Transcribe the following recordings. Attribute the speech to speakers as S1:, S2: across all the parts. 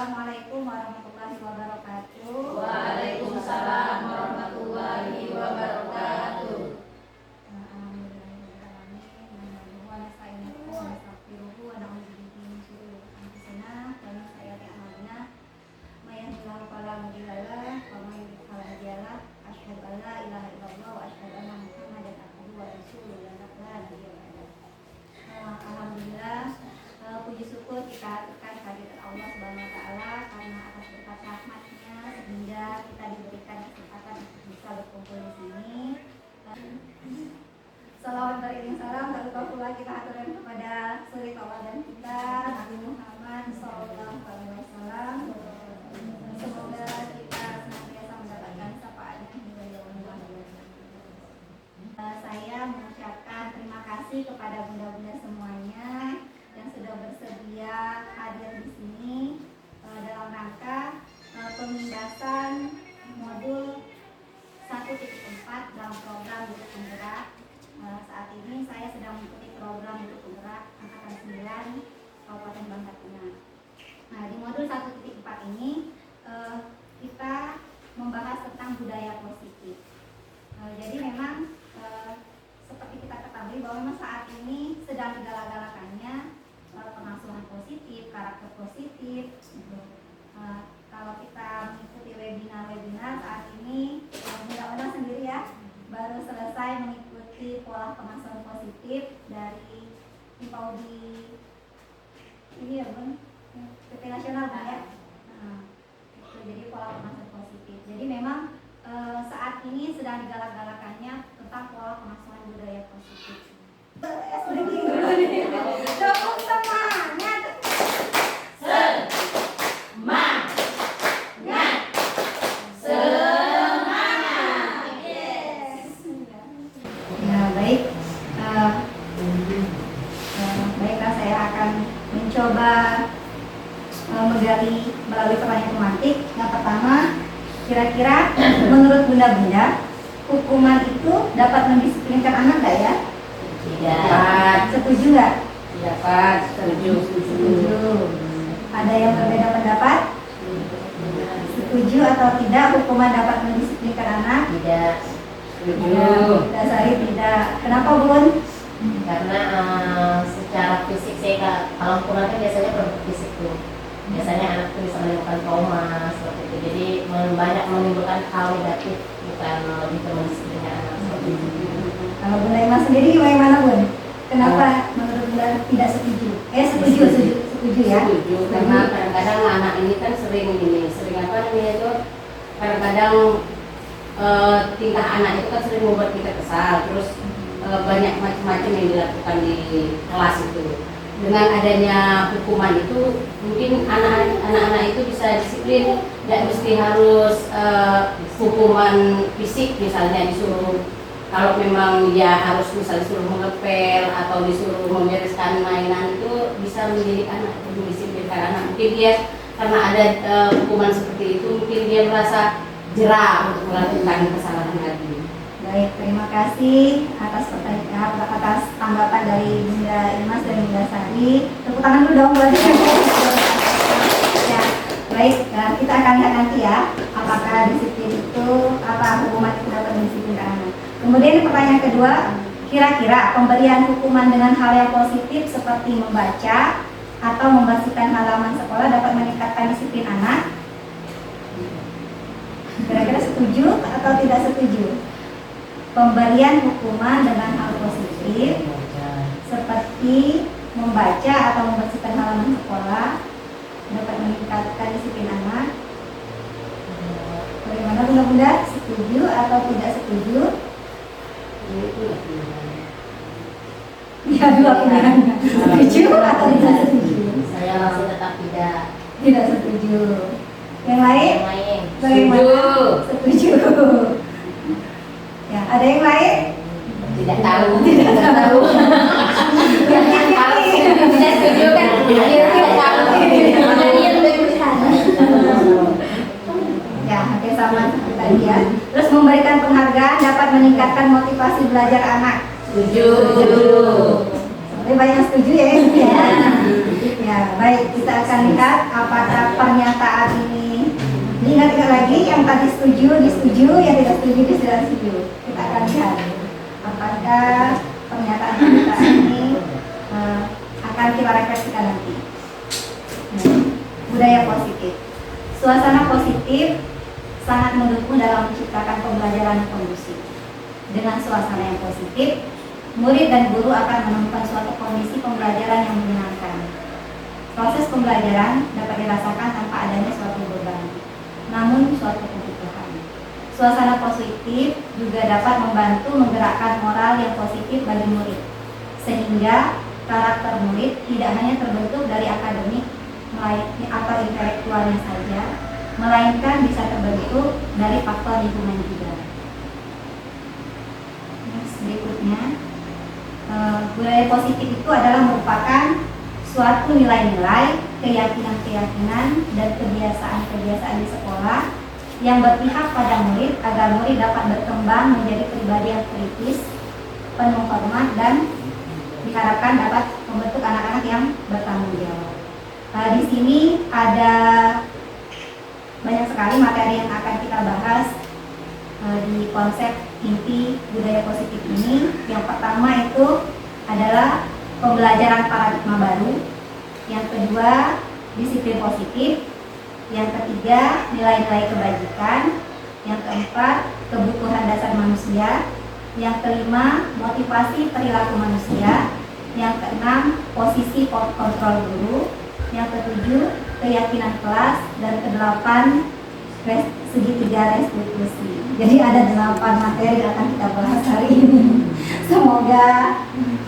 S1: Assalamualaikum warahmatullahi wabarakatuh.
S2: Waalaikumsalam warahmatullahi wabarakatuh.
S1: Alhamdulillah, puji syukur kita aturkan kehadirat Allah Subhanahu wa taala karena atas berkat rahmatnya sehingga kita diberikan kesempatan untuk bisa berkumpul di sini. Salawat beriring salam satu pula kita aturkan kepada suri tauladan kita Nabi Muhammad sallallahu alaihi wasallam. Semoga kita senantiasa mendapatkan syafaatnya hingga yaumil akhir. Saya mengucapkan terima kasih kepada bunda-bunda semuanya yang sudah bersedia hadir di sini dalam rangka pemindahan modul 1.4 dalam program Duduk Penggerak. Saat ini saya sedang mengikuti program Duduk Penggerak Angkatan 9 Kabupaten Bangka Tengah. Nah, di modul 1.4 ini kita membahas tentang budaya positif. Jadi memang seperti kita ketahui bahwa memang saat ini sedang digalak-galakannya pengasuhan positif, karakter positif. Kalau kita mengikuti webinar saat ini, mudah-mudahan sendiri ya, baru selesai mengikuti pola pengasuhan positif dari Paudi ini ya Bun, PP Nasional Bun ya. Jadi pola pengasuhan positif. Jadi memang saat ini sedang digalak-galakannya tentang pola pengasuhan budaya positif. Tepuk semangat. Semangat. Yes. Ya, baik. Baiklah, saya akan mencoba menggali melalui pertanyaan tematik. Yang pertama, kira-kira menurut bunda-bunda, hukuman itu dapat mendisiplinkan anak nggak ya?
S2: Tidak.
S1: Setuju nggak?
S2: Dapat. Setuju.
S1: Ada yang berbeda pendapat? Setuju atau tidak hukuman dapat mendisiplinkan anak?
S2: Tidak. Setuju.
S1: Dasari tidak. Kenapa Bun?
S2: Karena secara fisik saya kalau hukuman kan biasanya produk fisik tuh. Biasanya anak itu bisa menimbulkan trauma seperti itu. Jadi banyak menimbulkan hal negatif, bukan lebih ke mendisiplinkan anak seperti itu.
S1: Kalau Bunda Ima sendiri gimana Bun? Kenapa menurut Bunda tidak setuju? Setuju ya?
S2: Setuju, karena kadang-kadang anak ini kan sering apa namanya itu, kadang-kadang tingkah anak itu kan sering membuat kita kesal, terus banyak macam-macam yang dilakukan di kelas itu. Dengan adanya hukuman itu mungkin anak-anak itu bisa disiplin, tidak mesti harus hukuman fisik, misalnya disuruh, kalau memang dia harus misalnya disuruh mengepel atau disuruh membereskan mainan, itu bisa mendidik anak, mendisiplinkan anak. Mungkin dia karena ada hukuman seperti itu, mungkin dia merasa jerah untuk melakukan kesalahan lagi.
S1: Baik, terima kasih atas pertanyaan, atas tanggapan dari Bunda Imas dan Bunda Sari. Tepuk tangan dulu dong buat ya. Baik, kita akan lihat nanti ya, apakah disiplin itu, hukuman itu dapat mendisiplinkan anak. Kemudian pertanyaan kedua, kira-kira pemberian hukuman dengan hal yang positif seperti membaca atau membersihkan halaman sekolah dapat meningkatkan disiplin anak? Kira-kira setuju atau tidak setuju? Pemberian hukuman dengan hal positif seperti membaca atau membersihkan halaman sekolah dapat meningkatkan disiplin anak. Bagaimana bunda-bunda? Setuju atau tidak setuju? Ya, dua pilihannya. Setuju atau tidak setuju?
S2: Saya masih tetap
S1: tidak setuju. Yang lain? Bagaimana? Setuju. Ya, ada yang lain?
S2: Tidak tahu.
S1: Tidak tahu.
S2: Tidak setuju kan? Tidak tahu.
S1: Ya, hampir sama seperti tadi ya. Terus memberikan penghargaan dapat meningkatkan motivasi belajar anak.
S2: Setuju.
S1: banyak yang setuju ya. Ya, baik, kita akan lihat apakah pernyataan ini diingat lagi yang tadi disetujui, yang tidak setuju tidak setuju. Kita akan lihat apakah pernyataan ini akan kita refleksikan nanti. Budaya positif. Suasana positif sangat mendukung dalam menciptakan pembelajaran yang kondusif. Dengan suasana yang positif, murid dan guru akan menemukan suatu kondisi pembelajaran yang menyenangkan. Proses pembelajaran dapat dirasakan tanpa adanya suatu beban, namun suatu kebutuhan. Suasana positif juga dapat membantu menggerakkan moral yang positif bagi murid, sehingga karakter murid tidak hanya terbentuk dari akademik atau intelektualnya saja, melainkan bisa terbentuk dari faktor lingkungan juga. Berikutnya, budaya positif itu adalah merupakan suatu nilai-nilai, keyakinan-keyakinan, dan kebiasaan-kebiasaan di sekolah yang berpihak pada murid agar murid dapat berkembang menjadi pribadi yang kritis, penuh hormat, dan diharapkan dapat membentuk anak-anak yang bertanggung jawab. Di sini ada banyak sekali materi yang akan kita bahas di konsep inti budaya positif ini. Yang pertama itu adalah pembelajaran paradigma baru. Yang kedua, disiplin positif. Yang ketiga, nilai-nilai kebajikan. Yang keempat, kebutuhan dasar manusia. Yang kelima, motivasi perilaku manusia. Yang keenam, posisi kontrol guru. Yang ketujuh, keyakinan kelas. Dan kedelapan, segitiga restitusi. Jadi ada 8 materi yang akan kita bahas hari ini. Semoga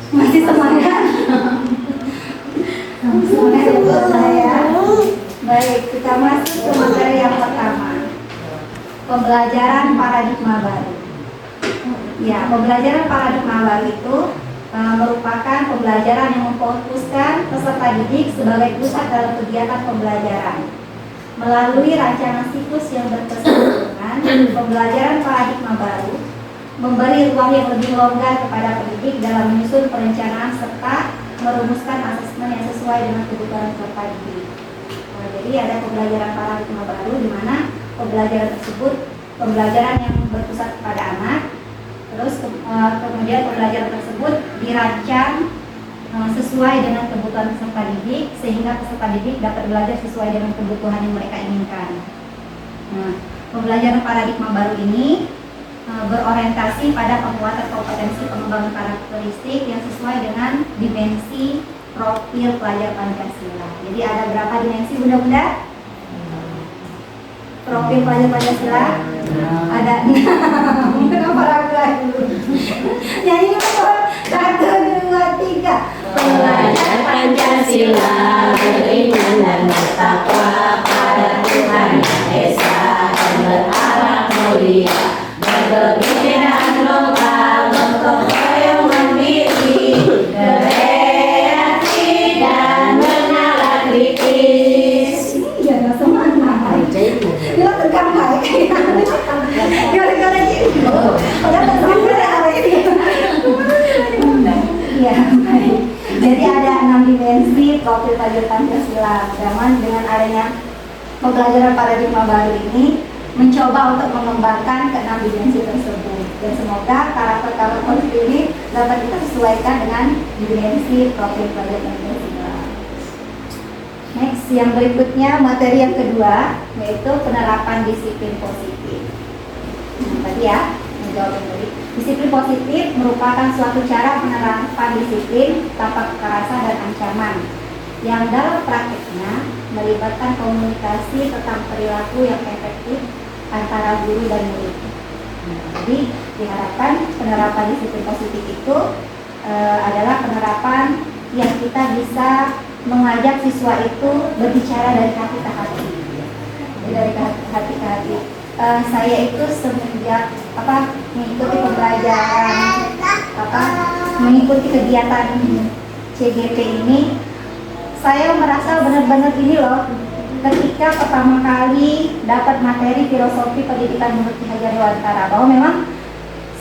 S1: masih semangat. Semangat buat saya. Baik, kita masuk ke materi yang pertama. Pembelajaran paradigma baru. Ya, pembelajaran paradigma baru itu merupakan pembelajaran yang memfokuskan peserta didik sebagai pusat dalam kegiatan pembelajaran. Melalui rancangan siklus yang berkesinambungan, pembelajaran paradigma baru memberi ruang yang lebih longgar kepada pendidik dalam menyusun perencanaan serta merumuskan asesmen yang sesuai dengan kebutuhan peserta didik. Jadi ada pembelajaran paradigma baru di mana pembelajaran tersebut pembelajaran yang berpusat kepada anak. Terus kemudian pembelajaran tersebut dirancang sesuai dengan kebutuhan peserta didik sehingga peserta didik dapat belajar sesuai dengan kebutuhan yang mereka inginkan. Nah, pembelajaran paradigma baru ini berorientasi pada penguatan kompetensi pengembangan karakteristik yang sesuai dengan dimensi profil pelajar Pancasila. Jadi ada berapa dimensi bunda-bunda? Profil pelajar Pancasila? Ada. Kenapa ragu-ragu? Nyanyi dulu. 1, 2, 3.
S2: Pelajar Pancasila beriman dan bertakwa pada Tuhan Yang Esa dan berakhlak mulia, berkebinekaan lokal, gotong royong mandiri, bereaksi dan bernalar kritis.
S1: Iya, nggak semangat. Dia tegang baik. Gara-gara gitu. Padahal tegang apa ini? Iya, baik. Jadi ada 6 dimensi profil pelajar Pancasila. Dengan adanya pembelajaran paradigma baru ini mencoba untuk mengembangkan ke-6 dimensi tersebut. Dan semoga karakter ini dapat kita sesuaikan dengan dimensi profil pelajar Pancasila. Next, yang berikutnya materi yang kedua yaitu penerapan disiplin positif. Tadi ya, menjawab yang tadi. Disiplin positif merupakan suatu cara penerapan disiplin tanpa kekerasan dan ancaman yang dalam prakteknya melibatkan komunikasi tentang perilaku yang efektif antara guru dan murid. Jadi diharapkan penerapan disiplin positif itu adalah penerapan yang kita bisa mengajak siswa itu berbicara dari hati ke hati. Jadi dari hati ke hati. Saya itu semenjak mengikuti pembelajaran mengikuti kegiatan CGP ini, saya merasa benar-benar ini loh, ketika pertama kali dapat materi filosofi pendidikan menurut Ki Hajar Dewantara, bahwa memang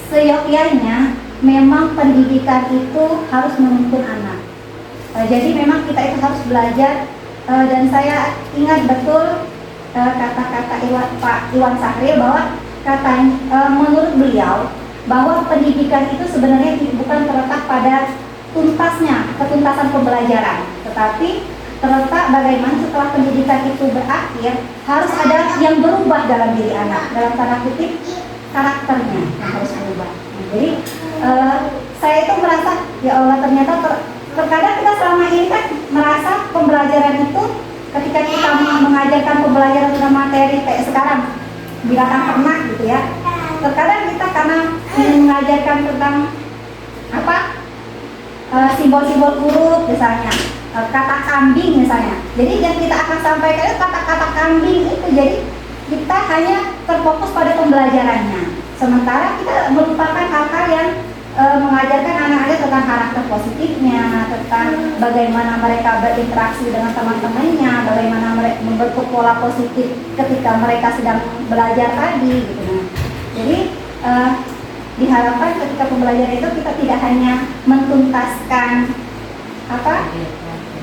S1: seyogyanya memang pendidikan itu harus menuntun anak. Jadi memang kita itu harus belajar, dan saya ingat betul kata-kata Pak Iwan Sahril bahwa menurut beliau bahwa pendidikan itu sebenarnya bukan terletak pada ketuntasan pembelajaran, tetapi terletak bagaimana setelah pendidikan itu berakhir harus ada yang berubah dalam diri anak, dalam tanda kutip karakternya yang harus berubah. Jadi saya itu merasa ya Allah, ternyata terkadang kita selama ini kan merasa pembelajaran itu ketika kita mengajarkan pembelajaran tentang materi kayak sekarang binatang ternak gitu ya, terkadang kita karena ingin mengajarkan tentang simbol-simbol huruf misalnya, kata kambing misalnya, jadi yang kita akan sampaikan itu kata-kata kambing itu, jadi kita hanya terfokus pada pembelajarannya, sementara kita melupakan hal-hal yang mengajarkan anak-anak tentang karakter positifnya, tentang bagaimana mereka berinteraksi dengan teman-temannya, bagaimana mereka membentuk pola positif ketika mereka sedang belajar tadi gitu. Nah, jadi diharapkan ketika pembelajaran itu kita tidak hanya mentuntaskan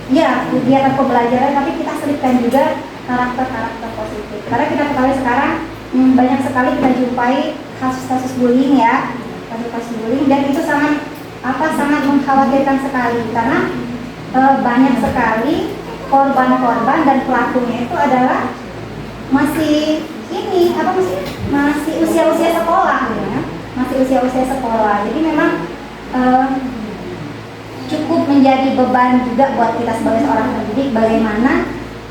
S1: kegiatan pembelajaran, tapi kita selipkan juga karakter-karakter positif. Karena kita ketahui sekarang banyak sekali kita jumpai kasus-kasus bullying ya, kasus bullying, dan itu sangat mengkhawatirkan sekali karena banyak sekali korban-korban dan pelakunya itu adalah masih usia-usia sekolah ya. Masih usia-usia sekolah. Jadi memang cukup menjadi beban juga buat kita sebagai seorang pendidik bagaimana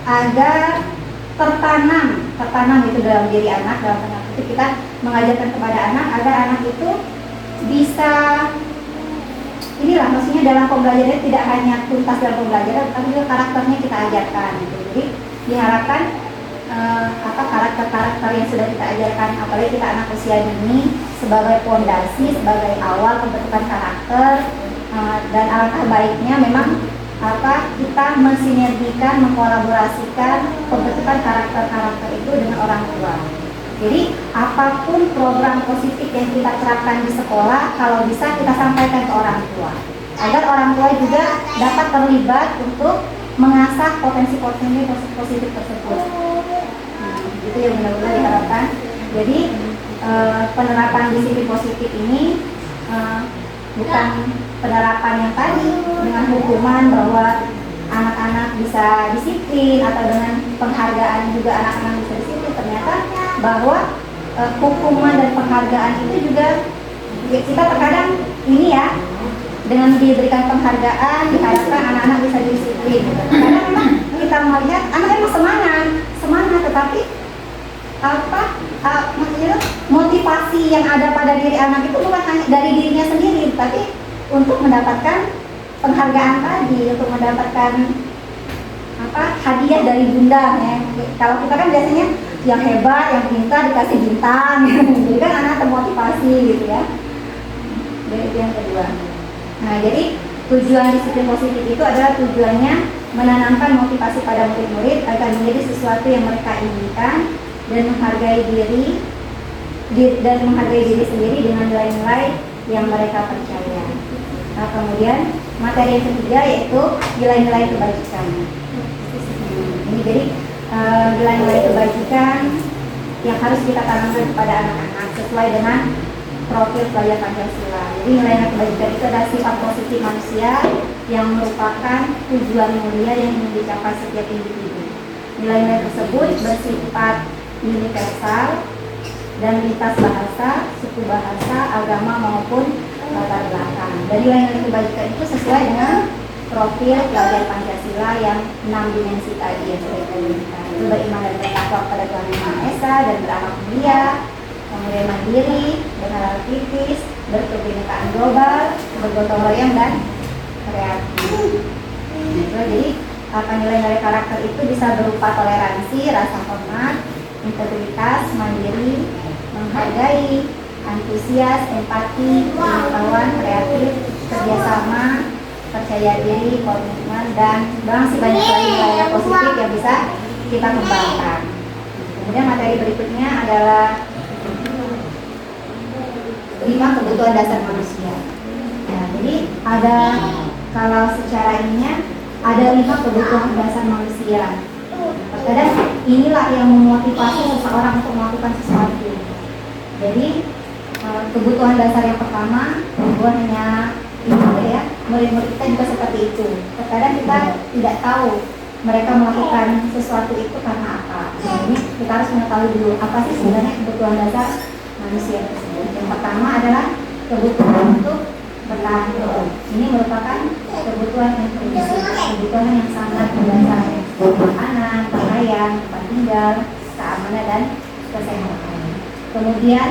S1: agar tertanam itu dalam diri anak, dalam tanda kutip kita mengajarkan kepada anak agar anak itu bisa maksudnya dalam pembelajarannya tidak hanya tuntas dalam pembelajaran, tapi juga karakternya kita ajarkan gitu. Jadi diharapkan karakter-karakter yang sudah kita ajarkan, apalagi kita anak usia dini, sebagai fondasi, sebagai awal pembentukan karakter, dan alangkah baiknya memang kita mensinergikan, mengkolaborasikan pembentukan karakter-karakter itu dengan orang tua. Jadi apapun program positif yang kita terapkan di sekolah, kalau bisa kita sampaikan ke orang tua, agar orang tua juga dapat terlibat untuk mengasah potensi-potensi positif tersebut. Itu yang benar-benar diharapkan. Jadi penerapan disiplin positif ini bukan penerapan yang tadi dengan hukuman bahwa anak-anak bisa disiplin atau dengan penghargaan juga anak-anak bisa disiplin. Ternyata bahwa hukuman dan penghargaan itu juga kita terkadang dengan diberikan penghargaan diharapkan anak-anak bisa disiplin. Karena memang kita melihat anak emang semangat, tetapi maksudnya motivasi yang ada pada diri anak itu bukan hanya dari dirinya sendiri, tapi untuk mendapatkan penghargaan tadi, untuk mendapatkan hadiah dari bunda ya. Kalau kita kan biasanya yang hebat, yang pintar dikasih bintang, jadi kan anak termotivasi gitu ya. Jadi itu yang kedua. Nah, jadi tujuan disiplin positif itu adalah tujuannya menanamkan motivasi pada murid-murid agar menjadi sesuatu yang mereka inginkan dan menghargai diri sendiri dengan nilai-nilai yang mereka percaya. Nah, kemudian materi yang ketiga yaitu nilai-nilai kebajikan. Ini jadi nilai-nilai kebajikan yang harus kita tanamkan kepada anak-anak sesuai dengan profil pelajar Pancasila. Jadi nilai-nilai kebajikan itu adalah sifat positif manusia yang merupakan tujuan mulia yang ingin dicapai setiap individu. Nilai-nilai tersebut bersifat universal dan lintas bahasa, suku bahasa, agama maupun latar belakang. Dan nilai-nilai kebajikan itu sesuai dengan profil pelajar Pancasila yang 6 dimensi tadi yang sudah kita berikan. Itu beriman dan bertakwa kepada Tuhan Yang Maha Esa dan berakhlak mulia, kemudian mandiri, berhalal kritis, berkebinekaan global, bergotong royong dan kreatif. Jadi nilai-nilai karakter itu bisa berupa toleransi, rasa hormat, integritas, mandiri, menghargai, antusias, empati, pengetahuan, kreatif, kerjasama, percaya diri, komitmen, dan masih banyak lagi nilai positif yang bisa kita kembangkan. Kemudian materi berikutnya adalah 5 kebutuhan dasar manusia. Ya, jadi ada kalau secara ininya ada 5 kebutuhan dasar manusia. Terkadang inilah yang memotivasi seseorang untuk melakukan sesuatu. Jadi kebutuhan dasar yang pertama bukan hanya ini ya, murid-murid kita juga seperti itu. Terkadang kita tidak tahu mereka melakukan sesuatu itu karena apa. Ini kita harus mengetahui dulu apa sih sebenarnya kebutuhan dasar manusia tersebut. Yang pertama adalah kebutuhan untuk bertahan hidup. Ini merupakan kebutuhan yang prinsip, kebutuhan yang sangat mendasar, makanan, pakaian, tempat tinggal, keamanan dan kesehatan. Kemudian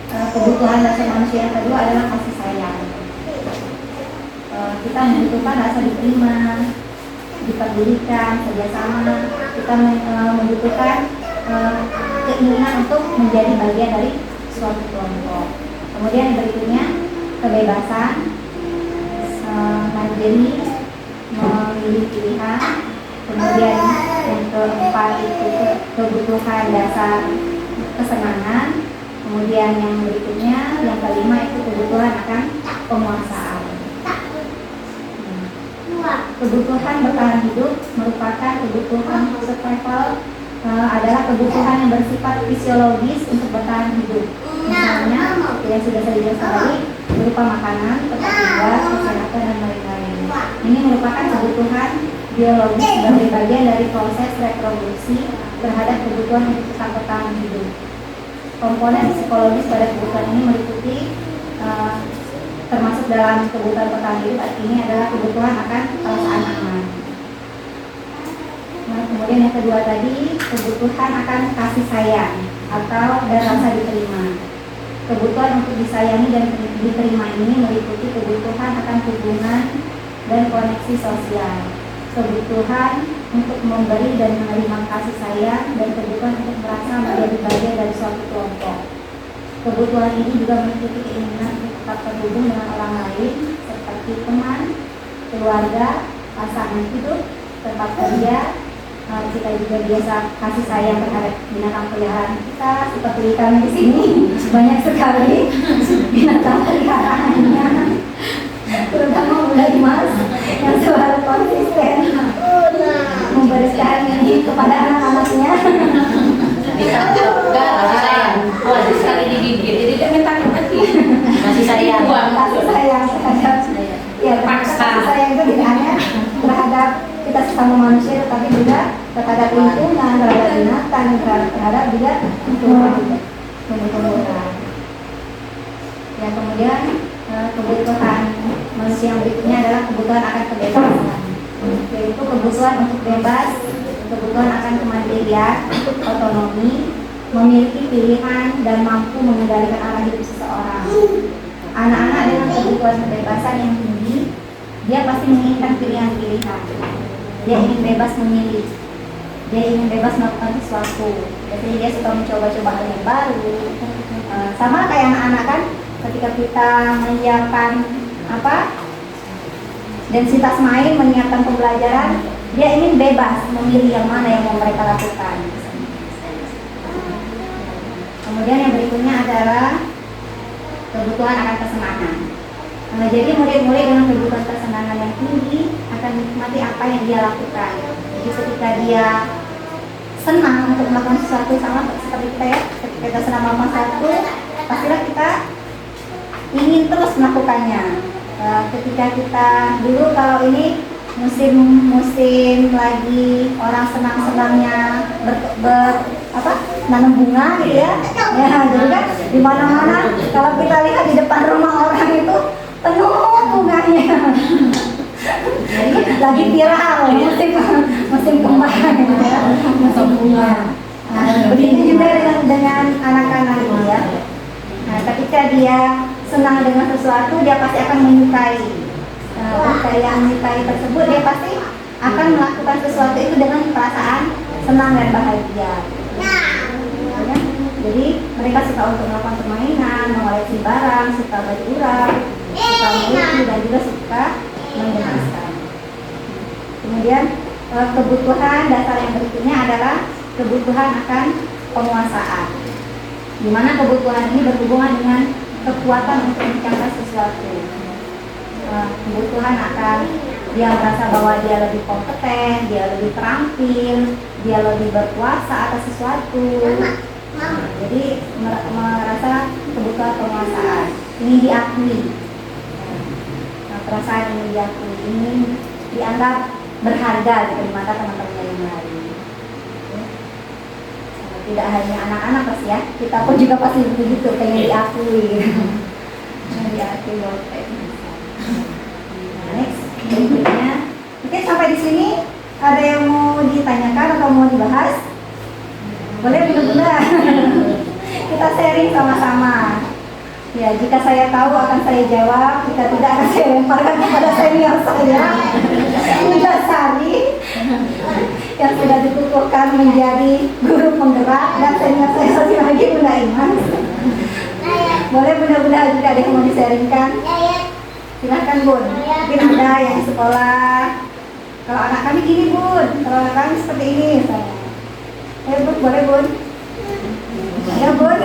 S1: kebutuhan dasar manusia yang kedua adalah kasih sayang. Kita membutuhkan rasa diterima, dipedulikan, kerjasama. Kita membutuhkan keinginan untuk menjadi bagian dari suatu kelompok. Kemudian yang berikutnya kebebasan, mandiri, memilih pilihan. Kemudian yang keempat itu kebutuhan dasar kesenangan. Kemudian yang berikutnya, yang kelima itu kebutuhan akan penguasaan. Kebutuhan bertahan hidup merupakan kebutuhan survival, adalah kebutuhan yang bersifat fisiologis untuk bertahan hidup. Misalnya, yang sudah saya jelaskan tadi, berupa makanan, tempat tinggal, kesehatan dan lain-lain. Ini merupakan kebutuhan biologis sebagai bagian dari proses reproduksi terhadap kebutuhan untuk tetap bertahan hidup. Komponen psikologis pada kebutuhan ini meliputi termasuk dalam kebutuhan bertahan hidup ini adalah kebutuhan akan perasaan aman. Nah, kemudian yang kedua tadi kebutuhan akan kasih sayang atau dan rasa diterima. Kebutuhan untuk disayangi dan diterima ini meliputi kebutuhan akan hubungan dan koneksi sosial, kebutuhan untuk memberi dan menerima kasih sayang, dan kebutuhan untuk merasa menjadi bagian dari suatu kelompok. Kebutuhan ini juga meliputi keinginan untuk tetap terhubung dengan orang lain seperti teman, keluarga, pasangan hidup, tempat kerja. Kita juga biasa kasih sayang terhadap binatang peliharaan kita, seperti kami di sini banyak sekali binatang peliharaannya, terutama mulai Mas yang selalu konsisten memberikan ini kepada anak-anaknya.
S2: Kasih sayang. Wah, sekali digigit jadi dia minta mati. Kasih sayang.
S1: Kasih sayang terhadap kasih sayang itu tidak hanya terhadap kita sesama manusia, tetapi juga terhadap lingkungan, terhadap binatang, terhadap juga tumbuh-tumbuhan. Ya, kemudian kebutuhan manusia yang berikutnya adalah kebutuhan akan kebebasan, yaitu kebutuhan untuk bebas, kebutuhan akan kemandirian, otonomi, memiliki pilihan dan mampu mengendalikan arah hidup seseorang. Anak-anak dengan kebutuhan kebebasan yang tinggi, dia pasti menginginkan pilihan-pilihan. Dia ingin bebas memilih, dia ingin bebas melakukan sesuatu. Jadi dia suka mencoba-coba hal yang baru. Sama kayak anak-anak kan, ketika kita menyiapkan densitas main, menyiapkan pembelajaran, dia ingin bebas memilih yang mana yang mau mereka lakukan. Kemudian yang berikutnya adalah kebutuhan akan kesenangan. Jadi murid-murid dengan kebutuhan kesenangan yang tinggi akan menikmati apa yang dia lakukan. Jadi ketika dia senang untuk melakukan sesuatu, sama seperti kita ya, ketika kita senang melakukan sesuatu, pastilah kita ingin terus melakukannya. Ketika kita dulu kalau ini musim lagi orang senang-senangnya nanam bunga gitu ya. Ya, jadi kan di mana-mana kalau kita lihat di depan rumah orang itu penuh bunganya. Lagi viral musim kembang gitu ya, musim bunga. Begitu juga dengan anak-anak gitu ya. Nah, ketika dia senang dengan sesuatu, dia pasti akan menyukai. Yang menyukai tersebut, dia pasti akan melakukan sesuatu itu dengan perasaan senang dan bahagia. Jadi mereka suka untuk melakukan permainan, mengoleksi barang, suka bergurau, suka melucu, dan juga suka mengemaskan. Kemudian kebutuhan dasar yang berikutnya adalah kebutuhan akan penguasaan, di mana kebutuhan ini berhubungan dengan kekuatan untuk mencapai sesuatu. kebutuhan akan dia merasa bahwa dia lebih kompeten, dia lebih terampil, dia lebih berkuasa atas sesuatu. Jadi merasa kebutuhan penguasaan ini diakui. Perasaan ini diakui, ini dianggap berharga gitu di mata teman-teman yang lain. Tidak hanya anak-anak pasti ya, kita pun juga pasti begitu, pengen diakui. Diakui bahwa kita itu bisa. Next, berikutnya. Mungkin sampai di sini ada yang mau ditanyakan atau mau dibahas? Boleh benar-benar. Kita sharing sama-sama. Ya, jika saya tahu akan saya jawab, jika tidak akan saya lemparkan kepada senior saya. Sudah Sari yang sudah dikukuhkan menjadi guru penggerak dan senior saya satu lagi Bunda Iman. Boleh benar-benar jika ada yang mau di-sharingkan. Silahkan Bun. Mungkin ada yang sekolah. Kalau anak kami gini Bun, kalau anak kami seperti ini misalnya. Bun, boleh Bun? Ya Bun.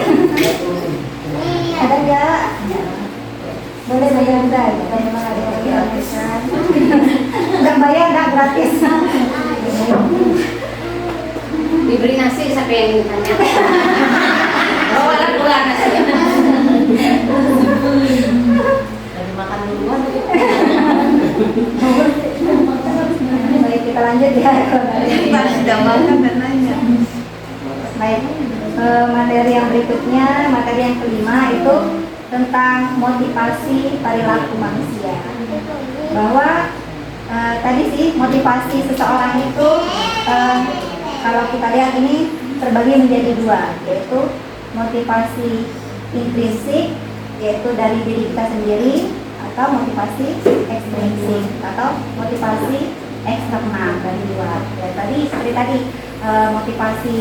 S1: Ada nggak? Boleh bayar enggak? Kita memang ada yang dilakukan. Enggak bayar, enggak gratis.
S2: Diberi nasi siapa yang tanya? Oh, ada pulang nasi. Dari makan duluan.
S1: Baik, kita lanjut ya.
S3: Kita sudah makan dan nanya.
S1: Baik, materi yang berikutnya, materi yang kelima itu tentang motivasi perilaku manusia. Bahwa tadi sih motivasi seseorang itu kalau kita lihat ini terbagi menjadi dua, yaitu motivasi intrinsik, yaitu dari diri kita sendiri, atau motivasi ekstrinsik atau motivasi eksternal dari luar. Ya, tadi seperti tadi motivasi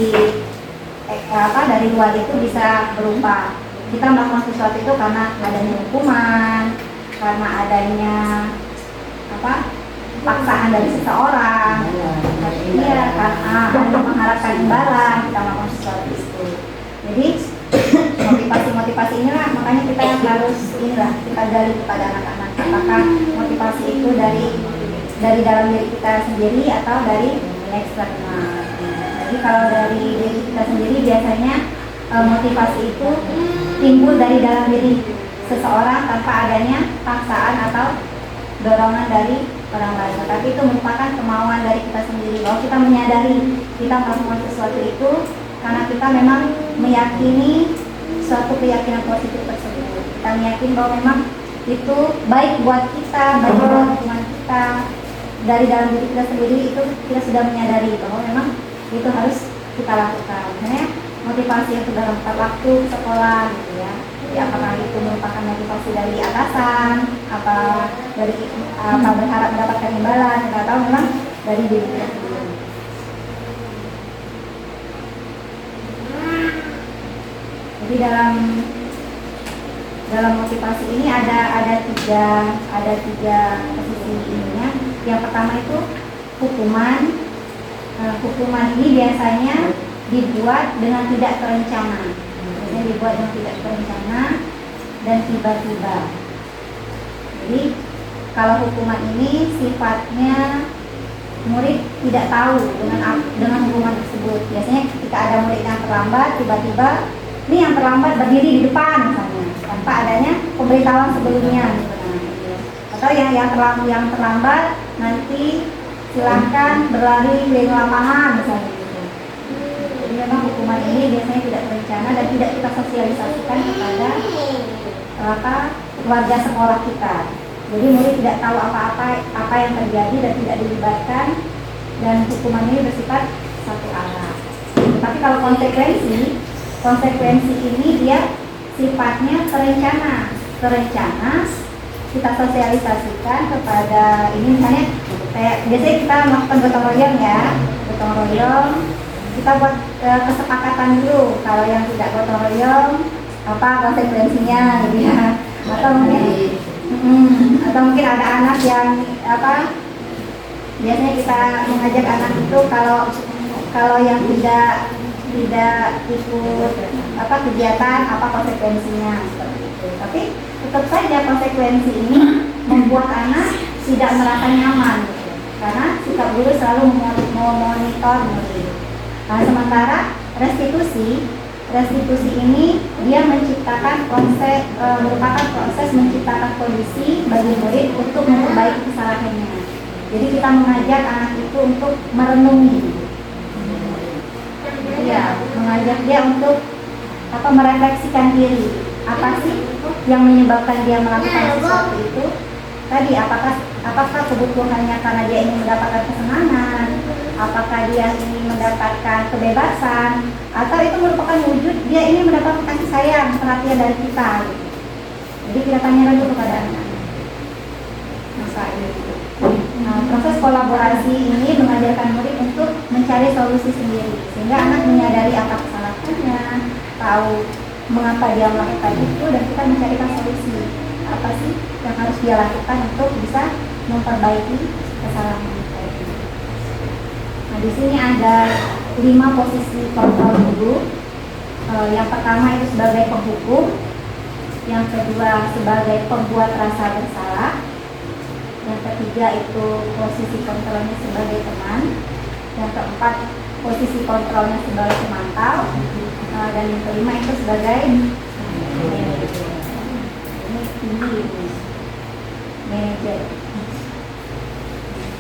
S1: dari luar itu bisa berupa kita melakukan sesuatu itu karena adanya hukuman, karena adanya paksaan dari seseorang, iya, karena mengharapkan imbalan kita melakukan sesuatu itu. Jadi motivasi inilah makanya kita harus kita gali kepada anak-anak apakah motivasi itu dari dalam diri kita sendiri atau dari eksternal. Jadi kalau dari diri kita sendiri biasanya motivasi itu timbul dari dalam diri seseorang tanpa adanya paksaan atau dorongan dari orang lain. Tapi itu merupakan kemauan dari kita sendiri bahwa kita menyadari kita melakukan sesuatu itu karena kita memang meyakini suatu keyakinan positif tersebut. Kita meyakini bahwa memang itu baik buat kita, baik buat lingkungan kita. Dari dalam diri kita sendiri itu kita sudah menyadari bahwa memang itu harus kita lakukan. Misalnya motivasi yang sudah lengkap waktu sekolah gitu ya. Jadi apakah itu merupakan motivasi dari atasan, apa berharap mendapatkan imbalan, atau memang dari diri kita sendiri. Jadi dalam motivasi ini ada tiga posisi ininya. Yang pertama itu hukuman. Hukuman ini biasanya dibuat dengan tidak terencana. Biasanya dibuat dengan tidak terencana dan tiba-tiba. Jadi kalau hukuman ini sifatnya murid tidak tahu dengan hukuman tersebut. Biasanya ketika ada murid yang terlambat, tiba-tiba ini yang terlambat berdiri di depan misalnya, tanpa adanya pemberitahuan sebelumnya. Atau yang terlambat nanti silahkan berlari keliling lapangan misalnya gitu. Jadi memang hukuman ini biasanya tidak terencana dan tidak kita sosialisasikan kepada keluarga sekolah kita. Jadi murid tidak tahu apa yang terjadi dan tidak dilibatkan, dan hukuman ini bersifat satu arah. Tapi kalau konsekuensi ini dia sifatnya terencana kita sosialisasikan kepada ini misalnya kayak biasanya kita melakukan gotong royong kita buat kesepakatan dulu kalau yang tidak gotong royong apa konsekuensinya gitu ya, atau mungkin ada anak yang biasanya kita mengajak anak itu kalau yang tidak ikut kegiatan apa konsekuensinya seperti itu. Tapi tetap saja konsekuensi ini membuat tidak merasa nyaman gitu. Karena sikap guru selalu memonitor murid. Nah, sementara restitusi ini dia menciptakan merupakan proses menciptakan kondisi bagi murid untuk memperbaiki kesalahannya. Jadi kita mengajak anak itu untuk merenungi, ya, mengajak dia untuk merefleksikan diri. Apa sih yang menyebabkan dia melakukan sesuatu itu? Tadi apakah kebutuhannya karena dia ingin mendapatkan kesenangan, apakah dia ingin mendapatkan kebebasan, atau itu merupakan wujud dia ingin mendapatkan kasih sayang, perhatian dari kita gitu. Jadi kita tanya dulu kepada anak masa ini. Nah, proses kolaborasi ini mengajarkan murid untuk mencari solusi sendiri, sehingga anak menyadari apa kesalahannya, tahu mengapa dia melakukan itu, dan kita mencarikan solusi apa sih yang harus dia lakukan untuk bisa memperbaiki kesalahan itu. Nah, di sini ada 5 posisi kontrol guru. Yang pertama itu sebagai penghukum, yang kedua sebagai pembuat rasa bersalah, yang ketiga itu posisi kontrolnya sebagai teman, yang keempat posisi kontrolnya sebagai pemantau, dan yang kelima itu sebagai manajer.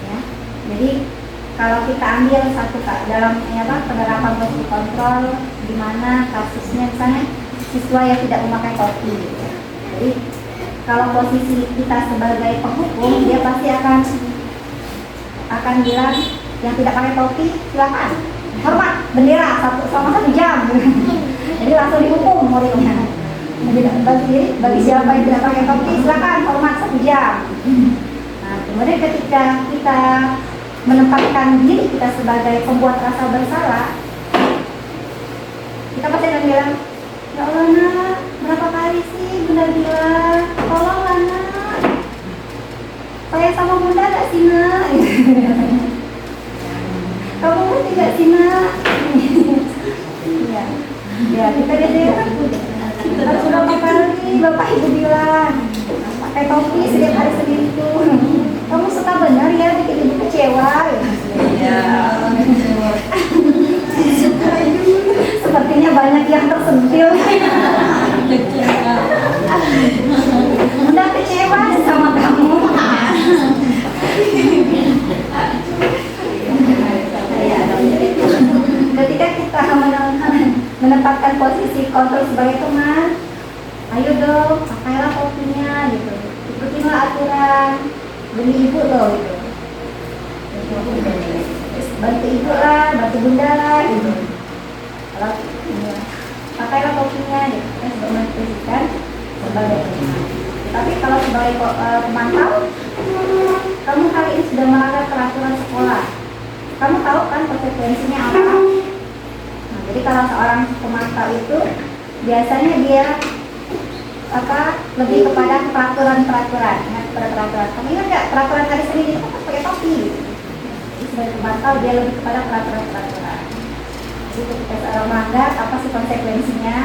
S1: Ya. Jadi kalau kita ambil satu dalam penerapan posisi kontrol, di mana kasusnya misalnya siswa yang tidak memakai topi. Jadi kalau posisi kita sebagai penghukum, dia pasti akan bilang yang tidak pakai topi silakan hormat bendera selama 1 jam. Jadi langsung dihukum muridnya. Bagi siapa yang tidak pakai topi silakan hormat 1 jam. Nah, kemudian ketika kita menempatkan diri kita sebagai pembuat rasa bersalah, kita pasti akan bilang, ya Allah nak, berapa kali sih bunda bilang, tolonglah nak, saya sama bunda gak sih nak? Kamu ngerti gak sih nak? Ya kita biasanya harus berapa kali bapak ibu bilang pakai topi setiap hari segitu. Kamu suka benar ya bikin ibu kecewa? Ya. Sepertinya banyak yang tersentil. Bunda kecewa sama kamu. Ketika kita menempatkan posisi kontrol sebagai teman, ayo dong, pakailah topinya gitu, ikutilah aturan, demi ibu loh gitu, bantu ibu lah, bantu bunda lah gitu. Kalau pakailah topinya gitu, kita sudah menginstruksikan sebagai teman. Tapi kalau sebagai pemantau, kamu kali ini sudah melanggar peraturan sekolah. Kamu tahu kan konsekuensinya apa? Nah, jadi kalau seorang pemantau itu biasanya dia lebih kepada peraturan-peraturan. Kamu ingat nggak peraturan hari Senin itu kan pakai topi? Jadi sebagai pemantau dia lebih kepada peraturan-peraturan. Jadi ketika seorang melanggar, apa sih konsekuensinya?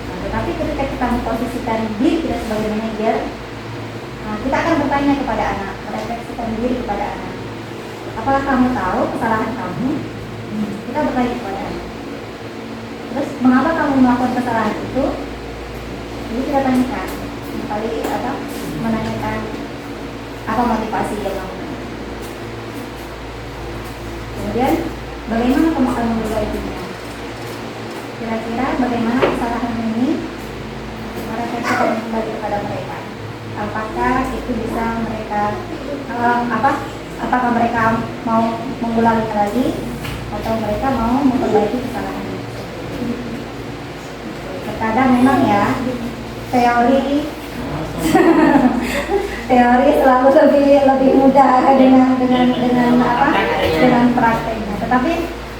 S1: Nah, tetapi ketika kita memposisikan diri kita sebagai manajer, kita akan bertanya kepada anak, merefleksikan diri kepada anak. Apakah kamu tahu kesalahan kamu? Kita bertanya kepada anak. Terus mengapa kamu melakukan kesalahan itu? Jadi kita tanyakan, kali menanyakan apa motivasi dia melakukan. Kemudian bagaimana kamu akan memperbaikinya? Kira-kira bagaimana kesalahan ini merefleksikan kembali kepada mereka? Apakah itu bisa mereka apakah mereka mau mengulangi lagi atau mereka mau memperbaiki kesalahan ini? Terkadang memang ya teori selalu lebih mudah dengan prakteknya. Tetapi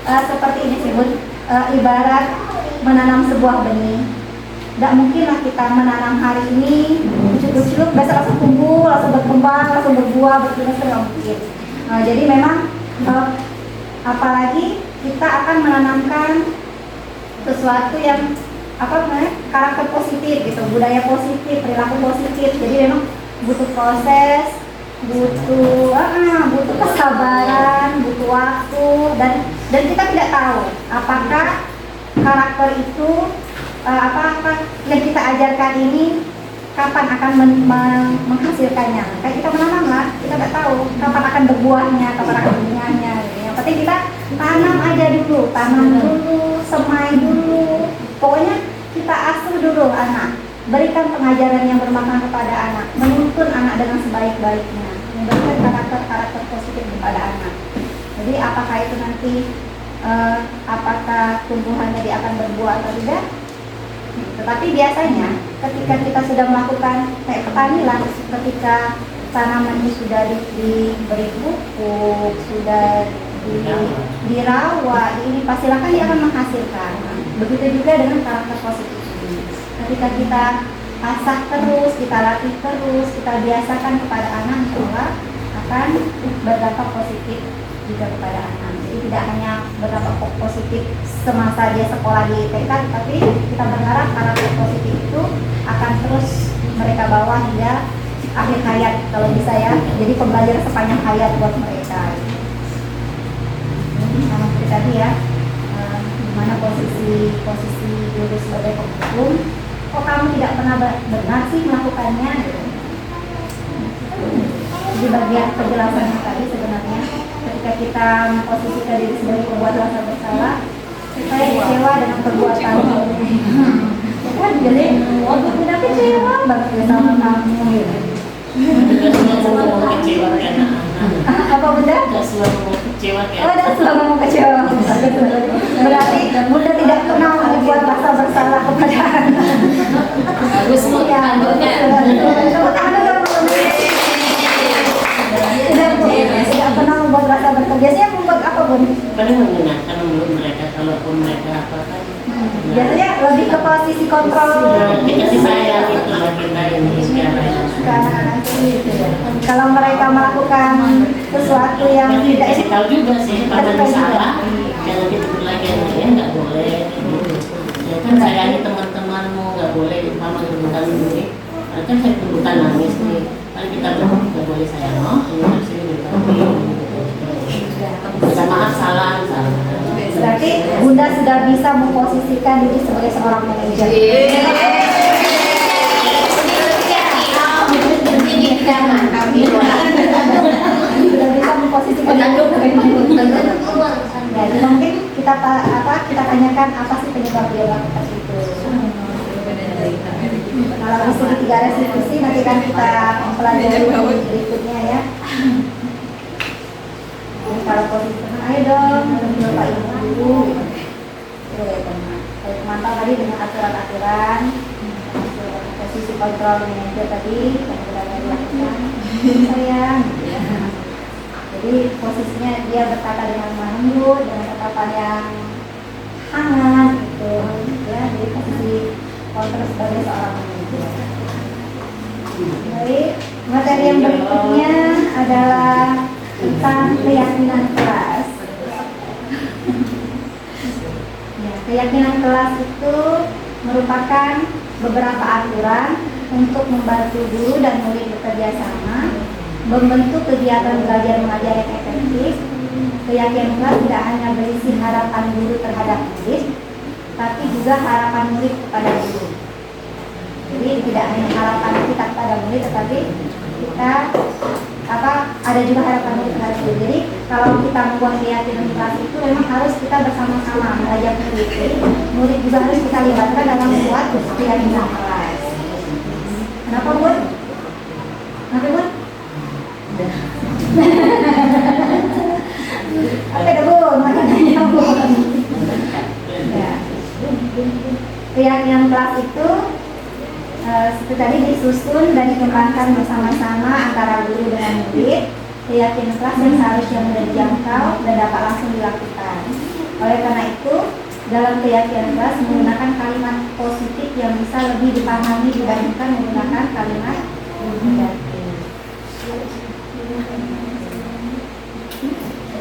S1: seperti ini sih Bun, ibarat menanam sebuah benih. Tidak mungkinlah kita menanam hari ini ucuk-ucuk, besok langsung tumbuh, langsung berkembang, langsung berbuah, bertunas, tidak mungkin. Jadi memang apalagi kita akan menanamkan sesuatu yang karakter positif gitu, budaya positif, perilaku positif. Jadi memang butuh proses, butuh kesabaran, butuh waktu, dan kita tidak tahu apakah karakter itu apa yang kita ajarkan ini kapan akan menghasilkannya. Kayak kita menanam lah, kita nggak tahu kapan akan berbuahnya, kapan akan bunganya. Gitu. Yang penting kita tanam aja dulu, semai dulu. Pokoknya kita asuh dulu anak, berikan pengajaran yang bermakna kepada anak, menuntun anak dengan sebaik-baiknya, memberikan karakter positif kepada anak. Jadi apakah itu nanti apakah tumbuhannya dia akan berbuah atau tidak? Tetapi biasanya ketika kita sudah melakukan kayak petani lah, ketika tanaman ini sudah diberi pupuk, sudah dirawat, ini pastilah kan dia akan menghasilkan. Begitu juga dengan karakter positif ini. Ketika kita asah terus, kita latih terus, kita biasakan kepada anak, insya akan berdampak positif juga kepada anak. Jadi tidak hanya berdampak positif semasa dia sekolah di TK, tapi kita berharap karakter positif itu akan terus mereka bawa hingga akhir hayat kalau bisa ya. Jadi pembelajaran sepanjang hayat buat mereka. Ini sama seperti tadi ya, dimana posisi guru sebagai penghukum. Kok kamu tidak pernah benar sih melakukannya? Di bagian penjelasannya tadi sebenarnya ketika kita memposisikan diri sebagai pembuat rasa bersalah, saya kecewa dengan perbuatanmu. Ya kan, jadi waktu tidak kecewa banget ya sama kamu gitu. Apa benda?
S2: Tidak selalu mau kecewa
S1: Oh, tidak selalu mau kecewa. Berarti bunda tidak pernah membuat rasa bersalah kepada anak.
S2: bagus bu, tanduknya
S1: Tidak pernah membuat rasa bersalah. Biasanya membuat apa bun?
S2: paling menyenangkan menurut mereka, kalaupun mereka apa kan
S1: Biasanya lebih ke posisi kontrol.
S2: dikasih sayang itu kita ini sekarang.
S1: Kalau mereka melakukan sesuatu yang tidak
S2: Dikasih tahu juga sih, pada salah jangan ditegur lagi ya, nggak boleh ya kan, sayangi teman-temanmu, nggak boleh mama rebutan ini kan saya rebutan nangis nih, kan kita nggak boleh sayang, ini harus ini minta maaf, salah.
S1: Berarti bunda sudah bisa memposisikan diri sebagai seorang manajer. Sudah bisa memposisikan diri sebagai manajer. Jadi mungkin kita tanyakan apa sih penyebab dia melakukan itu. Kalau di 3 restitusi nanti kan kita mempelajari berikutnya ya. Jadi kalau posisi teman, ayo dong, Bapak Ibu dulu. Ya teman. Kalau mantap tadi dengan aturan-aturan, posisi kontrol manajer tadi yang sudah dilakukan, sayang. Jadi posisinya dia berkata dengan lembut, dengan tatapan yang hangat, gitu. Ya, jadi posisi kontrol sebagai seorang manajer. Baik, materi yang berikutnya adalah tentang keyakinan kelas. Ya, keyakinan kelas itu merupakan beberapa aturan untuk membantu guru dan murid bekerja sama, membentuk kegiatan belajar mengajar yang efektif. Keyakinan kelas tidak hanya berisi harapan guru terhadap murid, tapi juga harapan murid kepada guru. Jadi tidak hanya harapan kita kepada murid, tetapi kita ada juga harapan murid terhadap guru. Jadi kalau kita membuat keyakinan kelas itu memang harus kita bersama-sama mengajak murid. Murid juga harus kita libatkan dalam membuat keyakinan kelas. Kenapa Bun? Kenapa Bun? Apa ada Bun? Makanya Bun. Ya. Keyakinan kelas itu seperti tadi disusun dan dikembangkan bersama-sama antara guru dengan murid. Keyakinan kelas yang seharusnya mudah dijangkau dan dapat langsung dilakukan. Oleh karena itu, dalam keyakinan kelas menggunakan kalimat positif yang bisa lebih dipahami dibandingkan menggunakan kalimat negatif.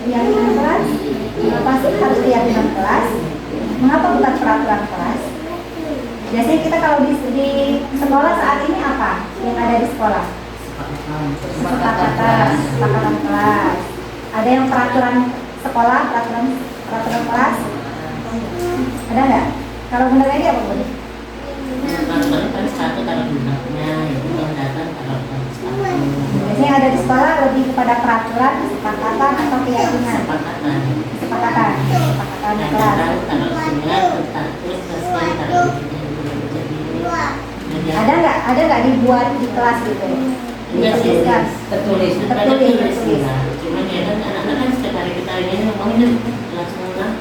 S1: Keyakinan kelas, mengapa sih harus keyakinan kelas? Mengapa bukan peraturan kelas? Biasanya kita kalau di sekolah saat ini apa yang ada di sekolah? kesepakatan kelas. Ada yang peraturan sekolah, peraturan kelas? Ada nggak? Kalau Bunda Mary apa Bunda?
S4: Kan satu kalau gunanya itu yang datang kalau
S1: Biasanya ada di sekolah lebih kepada peraturan, kesepakatan atau keyakinan?
S4: kesepakatan.
S1: Kesepakatan
S4: Yang
S1: kelas.
S4: datang kalau sudah tetap terus selesai kalau jadi
S1: Ada nggak dibuat di kelas gitu?
S4: enggak sih
S1: Dituliskan.
S4: tertulis.
S1: Tertulis.
S4: Cuma ya kan anak-anak kan setiap hari kita ini ngomongin langsung lah.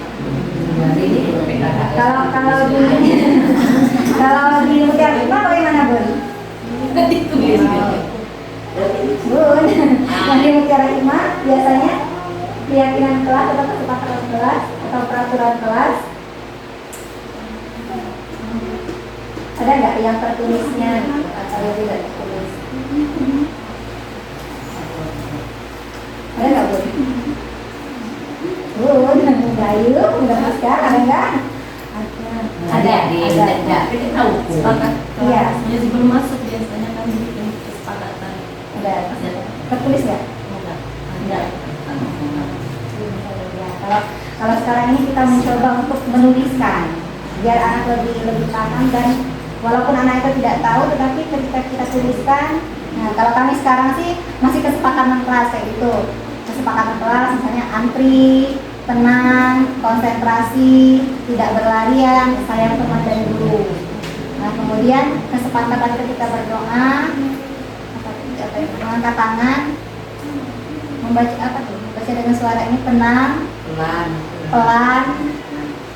S1: Kalau di kalau di Mutiara Hikmah bagaimana Bun? Bun, yang di Mutiara Hikmah biasanya keyakinan kelas atau kesepakatan kelas atau peraturan kelas ada nggak yang tertulisnya atau yang tidak tertulis? Ada nggak Bun? Bun, Bayu, udah Pasca, ada nggak?
S2: Ada. Tapi kita tahu.
S1: Iya.
S3: Biasanya sebelum masuk biasanya kan bikin kesepakatan.
S1: Ada. Tertulis nggak?
S3: Enggak.
S1: Ya, kalau sekarang ini kita mencoba untuk menuliskan biar anak lebih paham dan walaupun anak itu tidak tahu tetapi ketika kita tuliskan, nah kalau kami sekarang sih masih kesepakatan kelas kayak gitu, kesepakatan kelas misalnya antri, tenang, konsentrasi, tidak berlarian, sayang teman dan guru. Nah kemudian kesepakatan ketika berdoa, mengangkat tangan, membaca apa tuh? Baca dengan suara ini tenang, pelan.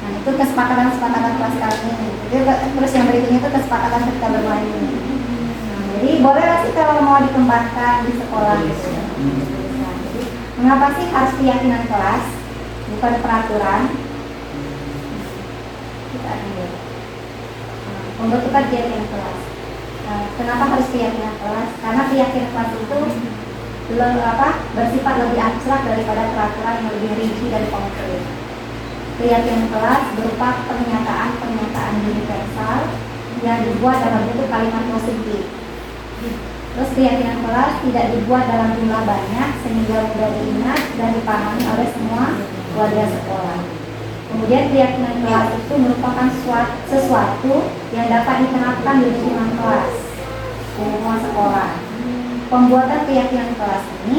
S1: Nah itu kesepakatan kelas kali ini. Terus yang berikutnya itu kesepakatan ketika bermain. Nah, jadi bolehlah sih kalau mau dikembangkan di sekolah gitu. Nah, jadi, mengapa sih harus keyakinan kelas, bukan peraturan? Kita akan lihat. Pembentukan keyakinan kelas. Kenapa harus keyakinan kelas? Karena keyakinan kelas itu bersifat lebih abstrak daripada peraturan yang lebih rinci dan konkret. Keyakinan kelas berupa pernyataan universal yang dibuat dalam bentuk kalimat positif. Terus keyakinan kelas tidak dibuat dalam jumlah banyak sehingga mudah diingat dan dipahami oleh semua warga sekolah. Kemudian keyakinan kelas itu merupakan sesuatu yang dapat diterapkan di lingkungan kelas, di lingkungan sekolah. Pembuatan keyakinan kelas ini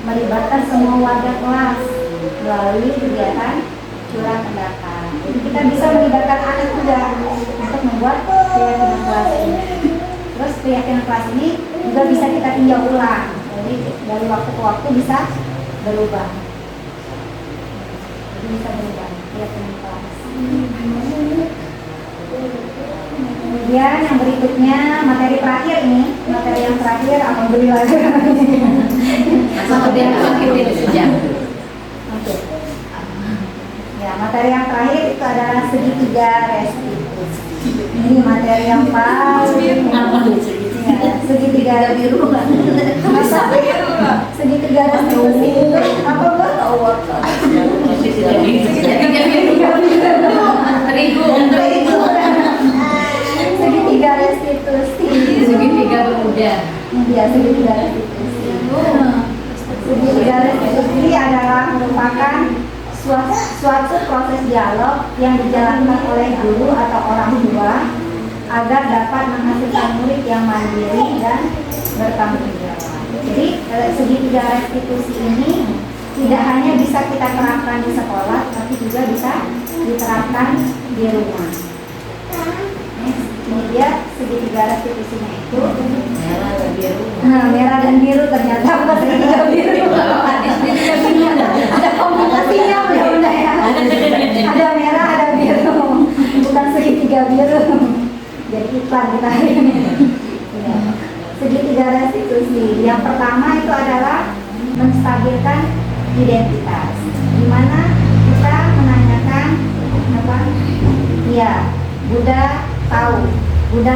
S1: melibatkan semua warga kelas melalui kegiatan curah pendapat. Jadi kita bisa melibatkan anak juga untuk membuat keyakinan kelas ini. Terus keyakinan kelas ini juga bisa kita tinjau ulang. Jadi dari waktu ke waktu bisa berubah. Jadi bisa berubah keyakinan kelas. Kemudian yang berikutnya materi terakhir ini, materi yang terakhir alhamdulillah.
S2: Materi yang terakhir itu saja.
S1: Oke. Ya, materi yang terakhir itu adalah segitiga restitusi. Ini materi yang paling ya, segitiga biru. Segitiga restitusi itu apa Mbak? Segitiga restitusi.
S2: Segitiga bermuda.
S1: Iya, segitiga restitusi. Segitiga restitusi adalah merupakan suatu proses dialog yang dijalankan oleh guru atau orang tua agar dapat menghasilkan murid yang mandiri dan bertanggung jawab. Jadi segitiga restitusi ini tidak hanya bisa kita terapkan di sekolah, tapi juga bisa diterapkan di rumah. Ini dia segitiga restitusinya itu
S2: Merah dan biru.
S1: merah dan biru ternyata bukan segitiga biru. Ada kombinasinya benar-benar ya. Ada merah, ada biru, bukan segitiga biru. Jadi iklan kita ini. Ya. Segitiga restitusi. Yang pertama itu adalah menstabilkan identitas. Di mana kita menanyakan apa? Iya, Buddha tahu. Buddha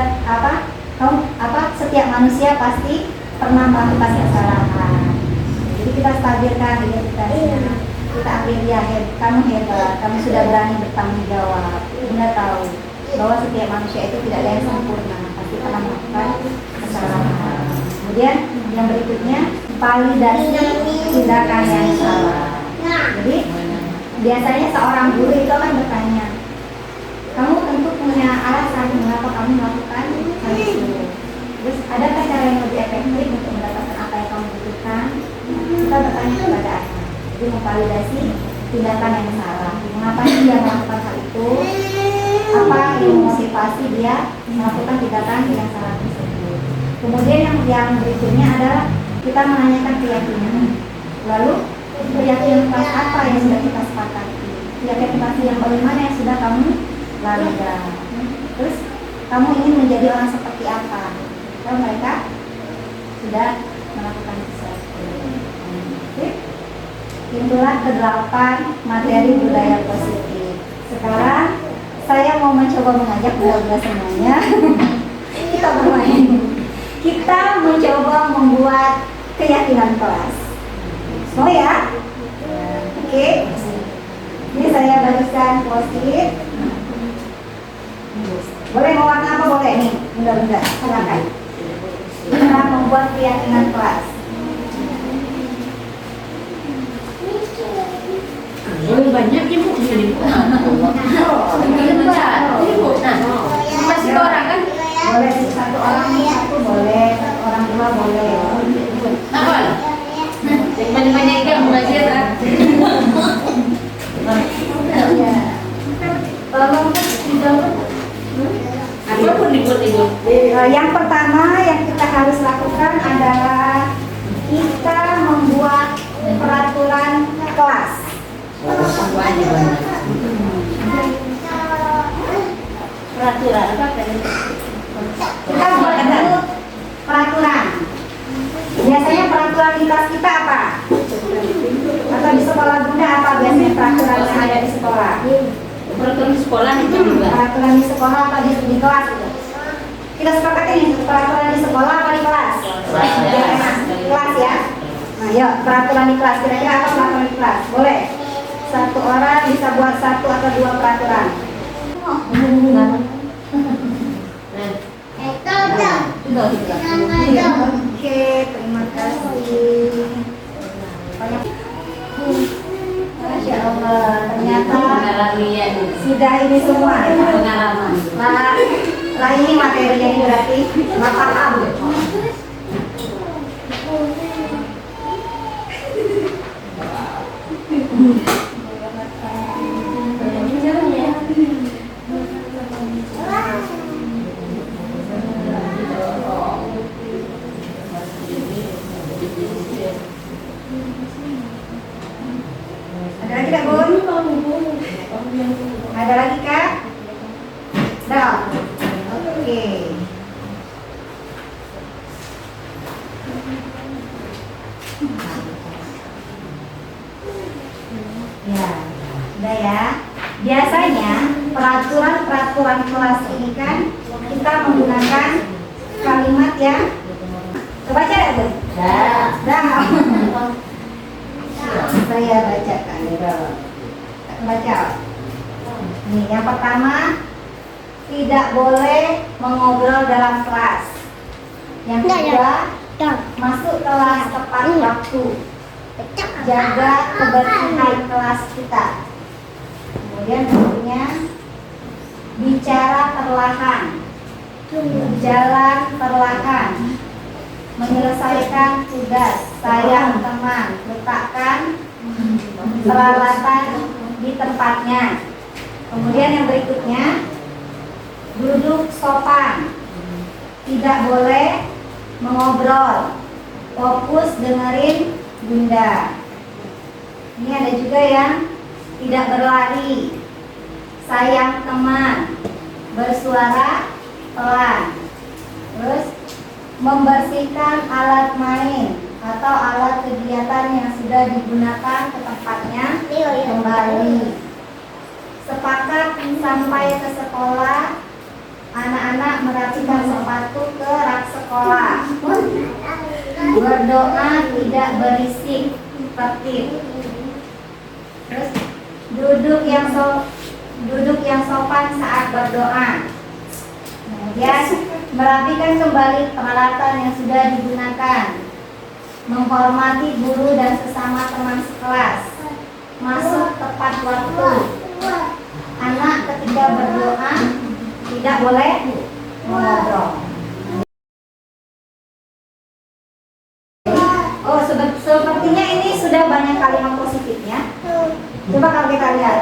S1: setiap manusia pasti pernah melakukan kesalahan. Jadi kita stabilkan identitasnya. Kita ambil dia, kamu hebat, kamu sudah berani bertanggung jawab. Bunda tahu bahwa setiap manusia itu tidak ada yang sempurna, pasti pernah melakukan kesalahan. Kemudian yang berikutnya validasi tindakan yang salah. Jadi biasanya seorang guru itu akan bertanya, kamu tentu punya alasan mengapa kamu melakukan hal itu. Terus adakah cara yang lebih efektif untuk mendapatkan apa yang kamu butuhkan? Kita bertanya kepada anak. Jadi memvalidasi tindakan yang salah. Mengapa dia melakukan hal itu? Apa yang memotivasi dia melakukan tindakan yang salah tersebut? Kemudian yang berikutnya adalah kita menanyakan keyakinan. Lalu keyakinan kelas apa yang sudah kita sepakati? Keyakinan yang bagaimana yang sudah kamu lalui? Terus kamu ingin menjadi orang seperti apa? Kalau mereka sudah melakukan sesuatu. Oke. Itulah ke-8 materi budaya positif. Sekarang saya mau mencoba mengajak budak-budak semuanya kita bermain. Kita mencoba membuat keyakinan kelas. Mau ya? Oke. Ini saya bagikan post-it. Boleh mau warna apa boleh nih? Bunda-bunda, silakan. Kita membuat keyakinan kelas.
S4: Lebih banyak ibu jadi
S2: Masih orang kan?
S1: Boleh satu orang satu boleh, satu orang dua boleh.
S2: Apa? Yang banyak-banyak yang belajar kan?
S1: Ya. Tolong
S2: Apapun dibuat-dibuat.
S1: Yang pertama yang kita harus lakukan adalah kita membuat peraturan kelas.
S2: Peraturan apa kan?
S1: Kita buat dulu peraturan. Biasanya peraturan di kelas kita apa? Atau di sekolah bunda apa biasanya peraturan yang ada di sekolah?
S2: Peraturan di sekolah itu juga.
S1: Peraturan di sekolah apa di kelas? Kita sepakat ini peraturan di sekolah apa di kelas? Biar enak. Kelas ya. Nah, yuk peraturan di kelas. Kira-kira apa peraturan di kelas? Boleh. Satu orang bisa buat satu atau dua peraturan. Oke, terima kasih. Masya Allah, ternyata sudah ini semua ya.
S2: Pengalaman.
S1: Nah ini materinya ini berarti nggak paham. Ada lagi tak Bun? Ada lagi kak? Dah. Oke. Ya, udah ya. Biasanya peraturan kelas ini kan kita menggunakan kalimat yang kebaca ya Bun? Dah. Saya bacakan baca. Nih, yang pertama tidak boleh mengobrol dalam kelas. Yang kedua masuk kelas tepat waktu. Jaga kebersihan kelas kita. Kemudian berikutnya bicara perlahan, jalan perlahan, menyelesaikan tugas, sayang teman, letakkan peralatan di tempatnya. Kemudian yang berikutnya duduk sopan, tidak boleh mengobrol, fokus dengerin bunda. Ini ada juga yang tidak berlari, sayang teman, bersuara pelan. Terus membersihkan alat main atau alat kegiatan yang sudah digunakan ke tempatnya kembali. Sepakat sampai ke sekolah, anak-anak merapikan sepatu ke rak sekolah. Berdoa tidak berisik, tertib. Terus duduk yang sopan saat berdoa. Kemudian Merapikan kembali peralatan yang sudah digunakan. Menghormati guru dan sesama teman sekelas. Masuk tepat waktu. Anak ketika berdoa tidak boleh mengobrol. Oh, sepertinya ini sudah banyak kalimat positifnya. Coba kalau kita lihat,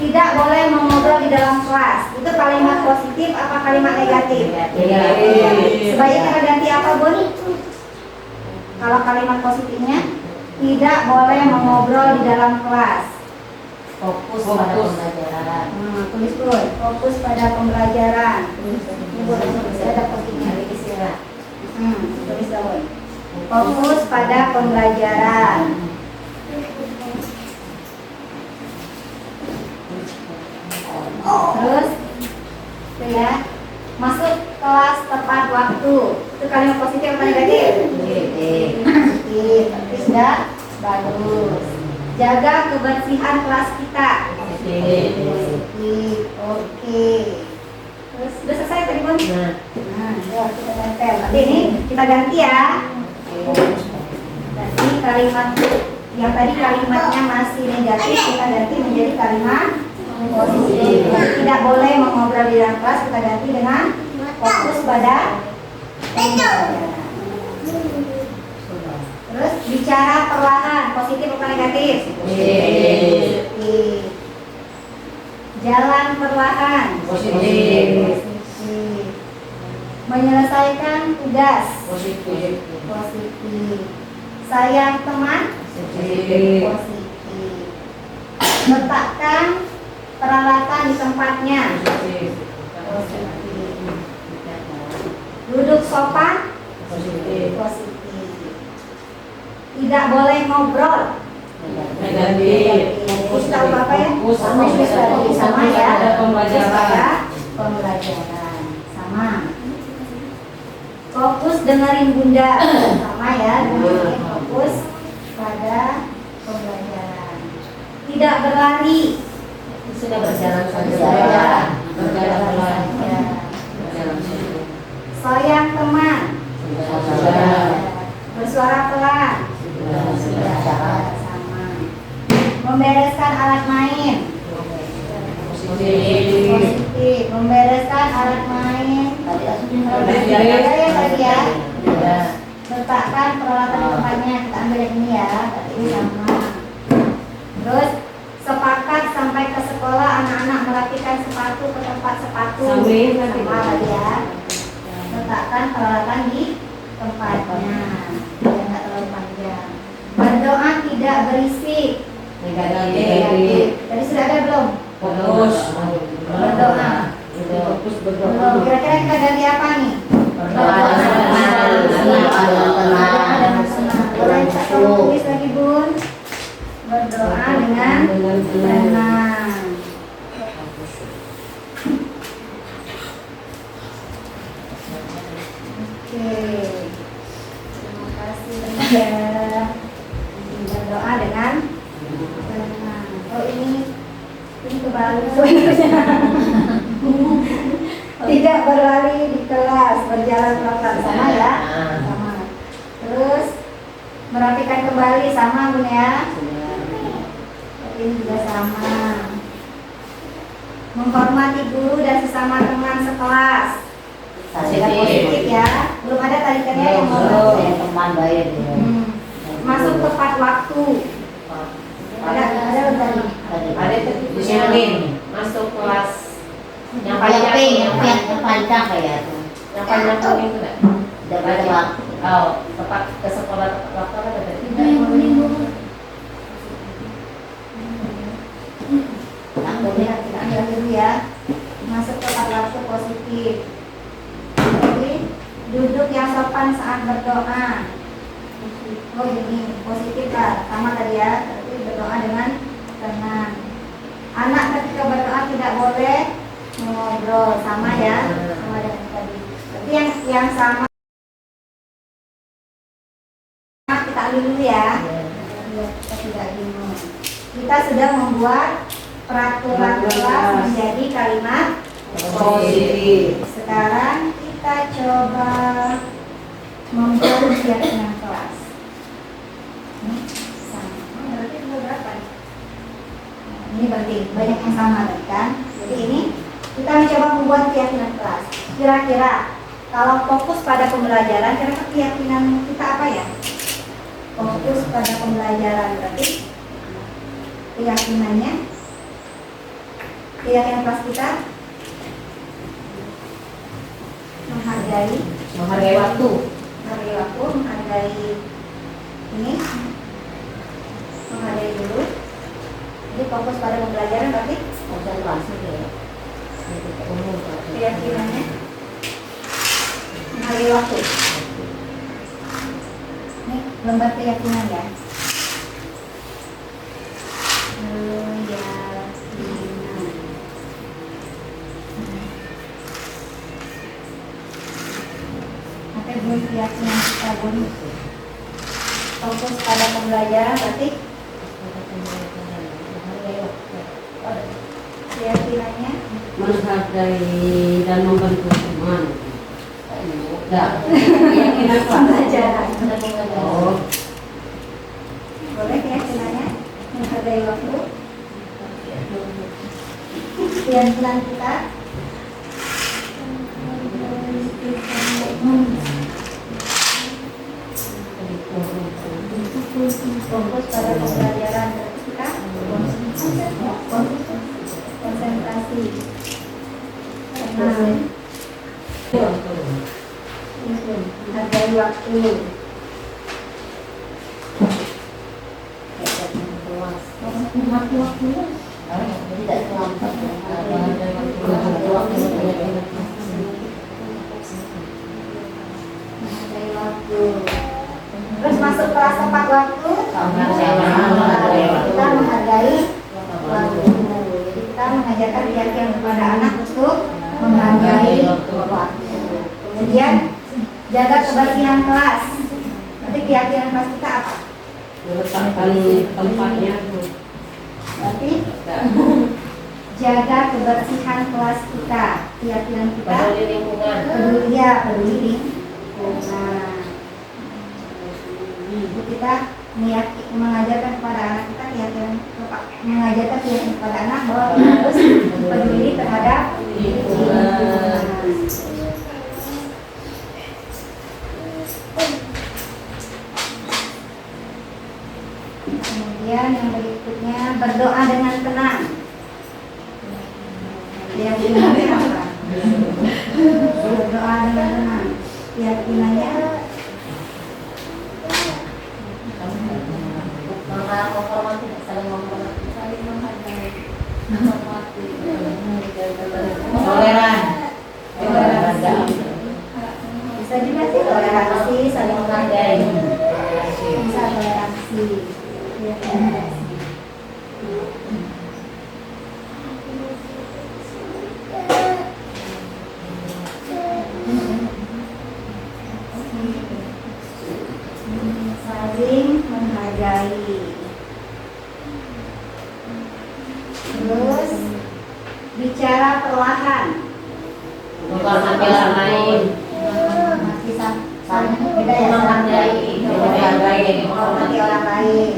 S1: tidak boleh mengobrol di dalam kelas. Itu kalimat positif apa kalimat negatif? Sebaiknya kita ganti apa, Bun? Kalau kalimat positifnya, tidak boleh mengobrol di dalam kelas.
S2: Fokus pada pembelajaran.
S1: Tulis Bun, fokus pada pembelajaran. Ini Bun, saya ada postingnya. Tulis Bun. Fokus pada pembelajaran. Terus, itu ya, masuk kelas tepat waktu. Itu kalimat positif atau negatif? Positif. Tapi sudah bagus. Jaga kebersihan kelas kita. Positif. Oke. Terus sudah selesai tadi, Bun? Nah, ya, kita tempel. Nanti ini kita ganti ya. Tadi kalimat yang tadi kalimatnya masih negatif, kita ganti menjadi kalimat positif. Tidak boleh mengobrol di dalam kelas, kita ganti dengan fokus pada pembelajaran. Terus bicara perlahan, positif atau negatif? Positif. Jalan perlahan.
S2: Positif.
S1: Menyelesaikan tugas.
S2: Positif.
S1: Positif. Sayang teman.
S2: Positif.
S1: Positif. Letakkan peralatan di tempatnya. Positif. Duduk sopan.
S2: Positif.
S1: Positif. Tidak boleh ngobrol.
S2: Negatif.
S1: Fokus tahu apa ya? Fokus tadi sama ya.
S2: Ada pembelajaran.
S1: Pembelajaran sama. Fokus dengerin bunda sama ya. Fokus pada pembelajaran. Tidak berlari.
S2: Sudah berjalan saja. Berjalan pelan.
S1: Sayang teman. Bersuara pelan. Sama. Membereskan alat main. Positif. Membereskan alat main. Ada ya tadi ya. Letakkan peralatan di tempatnya. Kita ambil yang ini ya. Tadi ini sama. Terus sepakat sampai ke sekolah anak-anak merapikan sepatu ke tempat sepatu. Sama tadi ya. Letakkan peralatan di tempatnya. Biar nggak terlalu panjang. Berdoa tidak berisik.
S2: Negatif.
S1: Tadi sudah ada belum?
S2: Fokus.
S1: Berdoa.
S2: Fokus
S1: Belum.
S2: berdoa.
S1: Kira-kira kita ganti apa nih?
S2: Berdoa dengan tenang.
S1: Boleh kita tolong tulis lagi, Bun. Berdoa dengan tenang. Oke. Terima kasih banyak. Berdoa dengan tenang. Oh ini kebaruan. Tidak berlari di kelas, berjalan pelan sama ya. Sama. Terus merapikan kembali sama Bun ya. Ini juga sama. Menghormati guru dan sesama teman sekelas. Sudah positif ya. Belum ada tarikannya yang
S2: Teman baik.
S1: Masuk tepat waktu. Ada tadi.
S2: Ada di sini masuk kelas yang panjang,
S4: yang panjang kayak itu.
S2: yang panjang itu enggak?
S4: Dapat waktu.
S2: Oh, tepat ke sekolah tepat waktu kan ada tadi.
S1: Takutnya kita ambil dulu ya. Masuk tepat waktu positif. Jadi duduk yang sopan saat berdoa. Oh ini positif lah, sama tadi ya. Tapi berdoa dengan tenang. Anak ketika berdoa tidak boleh mengobrol, sama ya, sama dengan tadi. Tapi yang sama kita ambil dulu ya. Biar kita tidak bingung. Kita sudah membuat peraturan kelas menjadi kalimat
S2: Positif.
S1: Sekarang kita kita coba membuat keyakinan kelas. Ini sama. Oh, berarti ada berapa nih? Ini berarti banyak yang sama tadi kan? Jadi ini kita mencoba membuat keyakinan kelas. Kira-kira kalau fokus pada pembelajaran, kira-kira keyakinan kita apa ya? Fokus pada pembelajaran berarti keyakinan kelas kita menghargai
S2: waktu.
S1: menghargai ini, menghargai dulu. Jadi fokus pada pembelajaran berarti
S2: Konsentrasi ya.
S1: keyakinannya menghargai waktu. Ini lembar keyakinan ya. Keyakinan. Oke, buat keyakinan kita bunyi. Fokus pada pembelajaran berarti keyakinannya
S2: Menghargai dan membantu teman. Enggak. Keyakinan
S1: pembelajaran.
S2: Oh,
S1: Boleh keyakinannya menghargai waktu. Keyakinan kita fokus pada pembelajaran berarti kita konsentrasi. Hargai waktu. Menghargai waktu. Terus masuk kelas tepat waktu. Kita menghargai waktu. Jadi kita mengajarkan keyakinan kepada anak untuk menghargai waktu. Kemudian jaga kebersihan kelas. Berarti keyakinan kelas kita apa?
S2: meletakkan tempatnya.
S1: Berarti jaga kebersihan kelas kita. Keyakinan kita
S2: Peduli lingkungan.
S1: peduli lingkungan. Ibu kita mengajarkan kepada anak kita mengajarkan keyakinan kepada anak bahwa kita harus peduli terhadap lingkungan. Kemudian yang berikutnya berdoa dengan tenang. Keyakinannya apa? Berdoa dengan tenang. Keyakinannya saling menghargai, menghormati,
S2: Toleran.
S1: bisa juga sih toleransi, saling menghargai. Bisa toleransi. Ya, toleransi. Saling menghargai. Terus bicara perlahan.
S2: Menghormati orang lain.
S1: Masih saling beda ya, menghormati orang lain.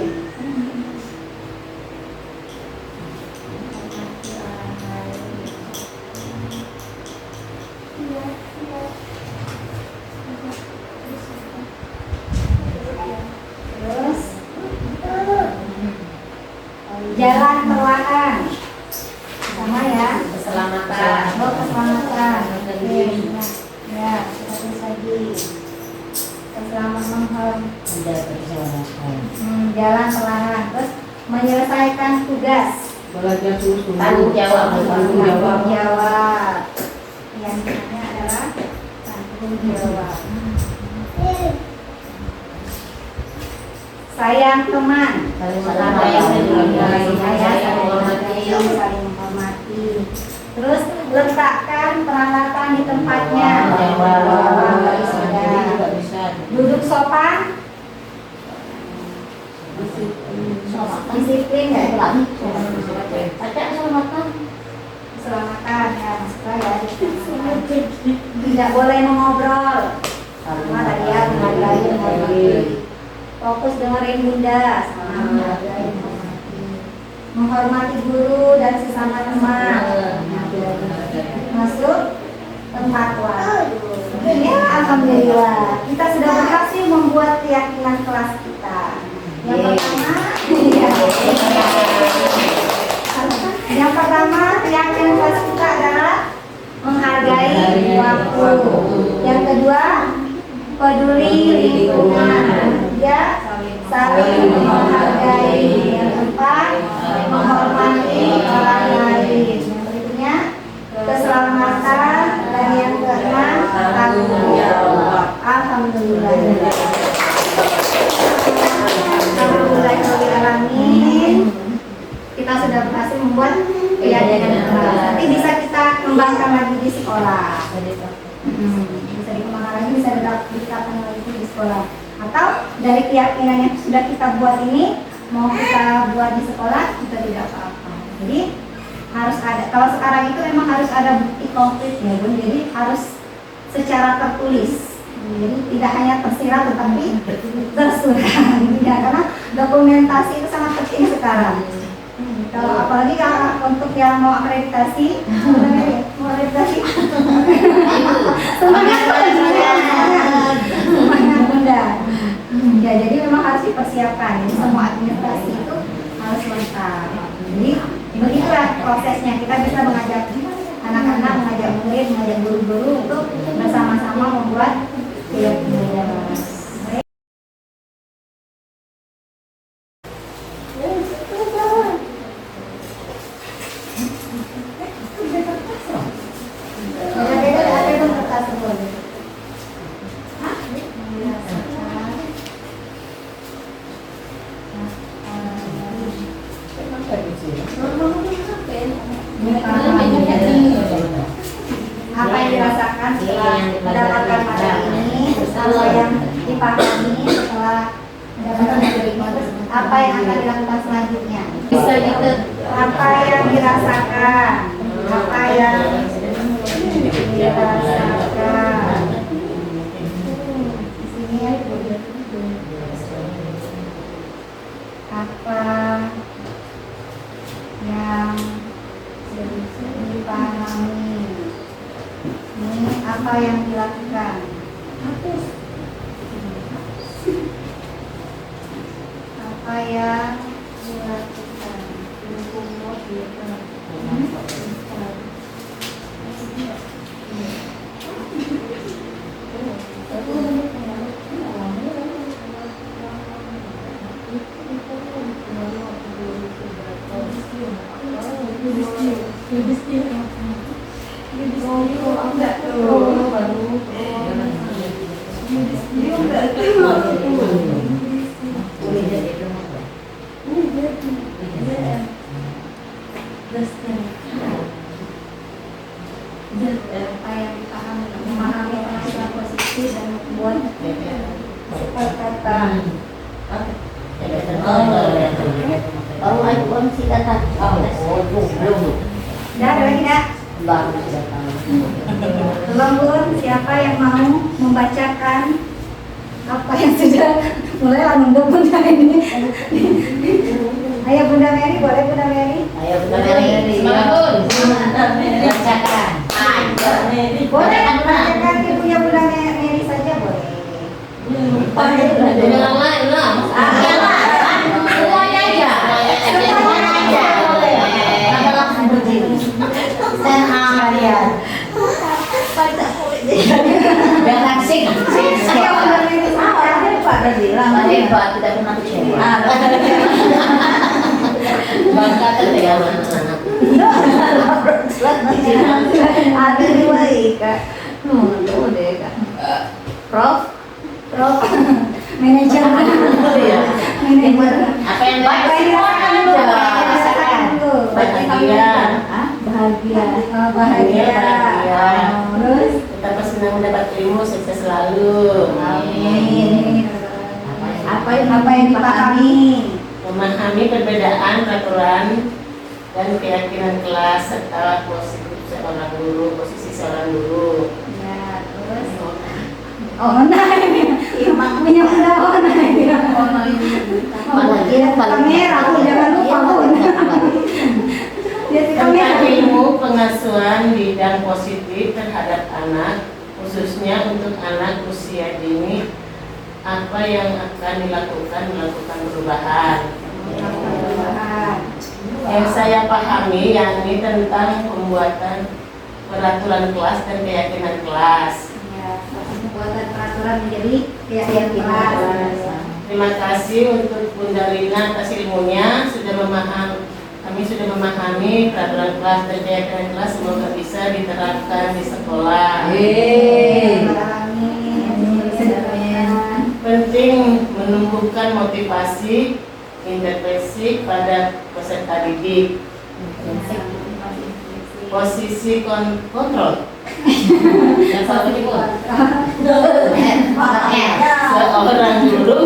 S1: Terus jalan perlahan, sama ya.
S2: Keselamatan.
S1: Oh, keselamatan. Oke, ya, terus lagi keselamatan jalan perlahan. Terus menyelesaikan tugas.
S2: Belajar sungguh-sungguh.
S4: Tanggung jawab.
S1: Tanggung jawab. Yang namanya adalah tanggung jawab. Sayang teman.
S2: Saling
S1: Saling menghormati. Terus letakkan peralatan di tempatnya. Duduk sopan. Disiplin ya. Keselamatan ya, maksudnya ya. Tidak boleh mengobrol. Sama tadi ya, menghargai, menghormati. Fokus dengerin bunda, sama menghargai, menghormati. Menghormati guru dan sesama teman. Masuk tempat waktu. Ya, alhamdulillah. Kita sudah berhasil membuat keyakinan kelas kita. Yang pertama keyakinan kelas kita adalah menghargai waktu. Yang kedua, peduli lingkungan. Ya, saling menghargai. Yang keempat, menghormati orang lain. Yang berikutnya, keselamatan. Dan yang keenam, tanggung jawab. Alhamdulillah. Alhamdulillahirrahmanirrahim. Kita sudah berhasil membuat keyakinan kelas. Nanti bisa kita kembangkan lagi di sekolah. Bisa dikembangkan lagi, bisa diterapkan lagi di sekolah. Atau dari keyakinan yang sudah kita buat ini, mau kita buat di sekolah, kita tidak apa-apa. Jadi harus ada. Kalau sekarang itu memang harus ada bukti konkret ya, Bun. Jadi harus secara tertulis. Jadi tidak hanya tersirat tetapi tersurat. Ya, karena dokumentasi itu sangat penting sekarang. Kalau apalagi kalau untuk yang mau akreditasi, mau akreditasi, semangat bunda. Ya, jadi memang harus dipersiapkan. Jadi semua administrasi itu harus lengkap. Jadi begitulah prosesnya. Kita bisa mengajak anak-anak, mengajak murid, mengajak guru-guru untuk bersama-sama membuat keyakinan. Apa yang dirasakan setelah mendapatkan materi ini, apa yang dipahami setelah mendapatkan materi ini, apa yang akan dilakukan selanjutnya? Bisa gitu. Apa yang dirasakan? Apa yang dirasakan? Di sini ya. Apa yang dipahami? Ini apa yang dilakukan? Apa yang dilakukan? Apa yang dipahami, memahami penafsiran positif dan membuat kesepakatan. Dah, ada lagi dah? Belum, Bun. Siapa yang mau membacakan apa yang sudah mulai nunduk Bunda ini? Ayo Bunda Mary, boleh Bunda Mary?
S4: Ayo Bunda Mary. Semangat Bun. Bacakan.
S1: Boleh bacakan ibunya Bunda Mary saja boleh.
S4: Yang lain lah. Semuanya aja. Semuanya aja. Kita langsung berdiri. Stand up kalian. Biar asik.
S1: Ayo Bunda Mary saja.
S3: Pak bilang
S4: Hebat, tidak pernah kecewa. Bangga kan ya anak-anak.
S3: ada dua Kak. Tuh deh Kak. Prof,
S1: Manajer. Manajer.
S4: Apa yang
S1: Apa yang dirasakan dulu? Apa yang dirasakan dulu?
S4: bahagia?
S1: Bahagia. Oh, bahagia.
S4: Bahagia.
S1: Terus?
S4: Betapa senang mendapat ilmu, sukses selalu.
S1: Amin. Apa yang dipahami?
S4: Memahami perbedaan peraturan dan keyakinan kelas serta posisi seorang guru.
S1: Ya. Oh, nah ini. Punya bunda oh, nah ini. Kamera, aku jangan lupa Bun. Dia si
S5: Tentang
S1: kamera.
S5: ilmu pengasuhan bidang positif terhadap anak, khususnya untuk anak usia dini, apa yang akan melakukan perubahan. Yang saya pahami yakni tentang pembuatan peraturan kelas dan keyakinan kelas.
S1: Ya, pembuatan peraturan menjadi keyakinan kelas.
S5: Terima kasih untuk Bunda Lina atas ilmunya, kami sudah memahami peraturan kelas dan keyakinan kelas, semoga bisa diterapkan di sekolah. Penting menumbuhkan motivasi intervensi pada peserta didik. Posisi kontrol
S2: Yang satu itu
S5: seorang guru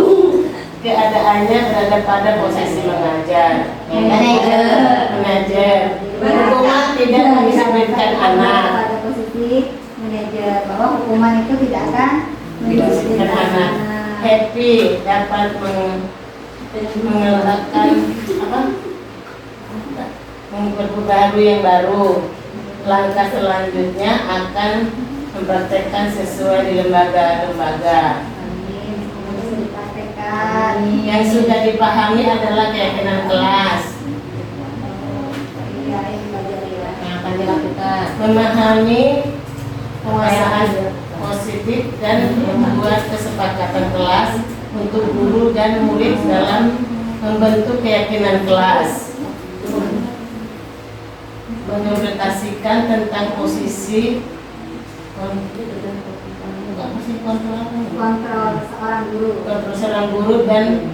S5: keadaannya berada pada posisi mengajar. Mengajar. Hukuman tidak disebutkan anak.
S1: Pada posisi manajer bahwa hukuman itu tidak akan
S5: Disebutkan anak. Happy dapat mengeletakkan memperbaharui yang baru. Langkah selanjutnya akan mempraktekkan sesuai di lembaga-lembaga. Yang sudah dipahami adalah keyakinan kelas,
S2: yang akan dilakukan.
S5: memahami penguasaan positif dan membuat kesepakatan kelas untuk guru dan murid dalam membentuk keyakinan kelas. Menginterpretasikan tentang posisi
S1: kontrol
S5: seorang guru dan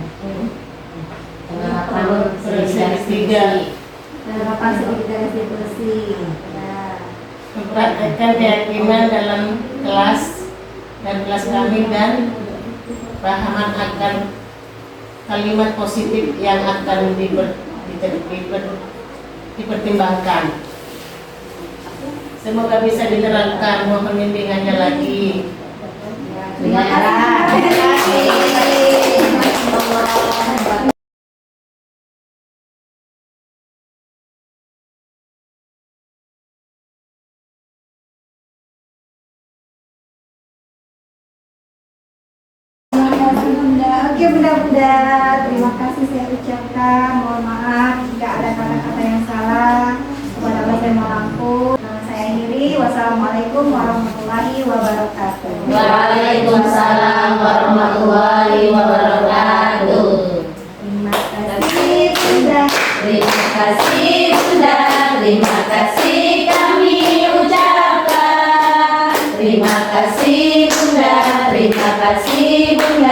S2: Penerapan
S5: ketiga
S1: penerapan segitiga restitusi.
S5: mempraktekkan keyakinan dalam kelas kami dan pahaman akan kalimat positif yang akan dipertimbangkan. Semoga bisa diterapkan. Mohon bimbingannya lagi.
S1: Terima kasih. Oke bunda-bunda, terima kasih saya ucapkan. Mohon maaf jika ada kata-kata yang salah. Kepada Allah saya merangkum. Saya akhiri. Wassalamualaikum warahmatullahi wabarakatuh.
S2: Waalaikumsalam warahmatullahi wabarakatuh.
S1: Terima kasih bunda.
S2: Terima kasih Bunda, terima kasih kami ucapkan. Terima kasih Bunda, terima kasih Bunda.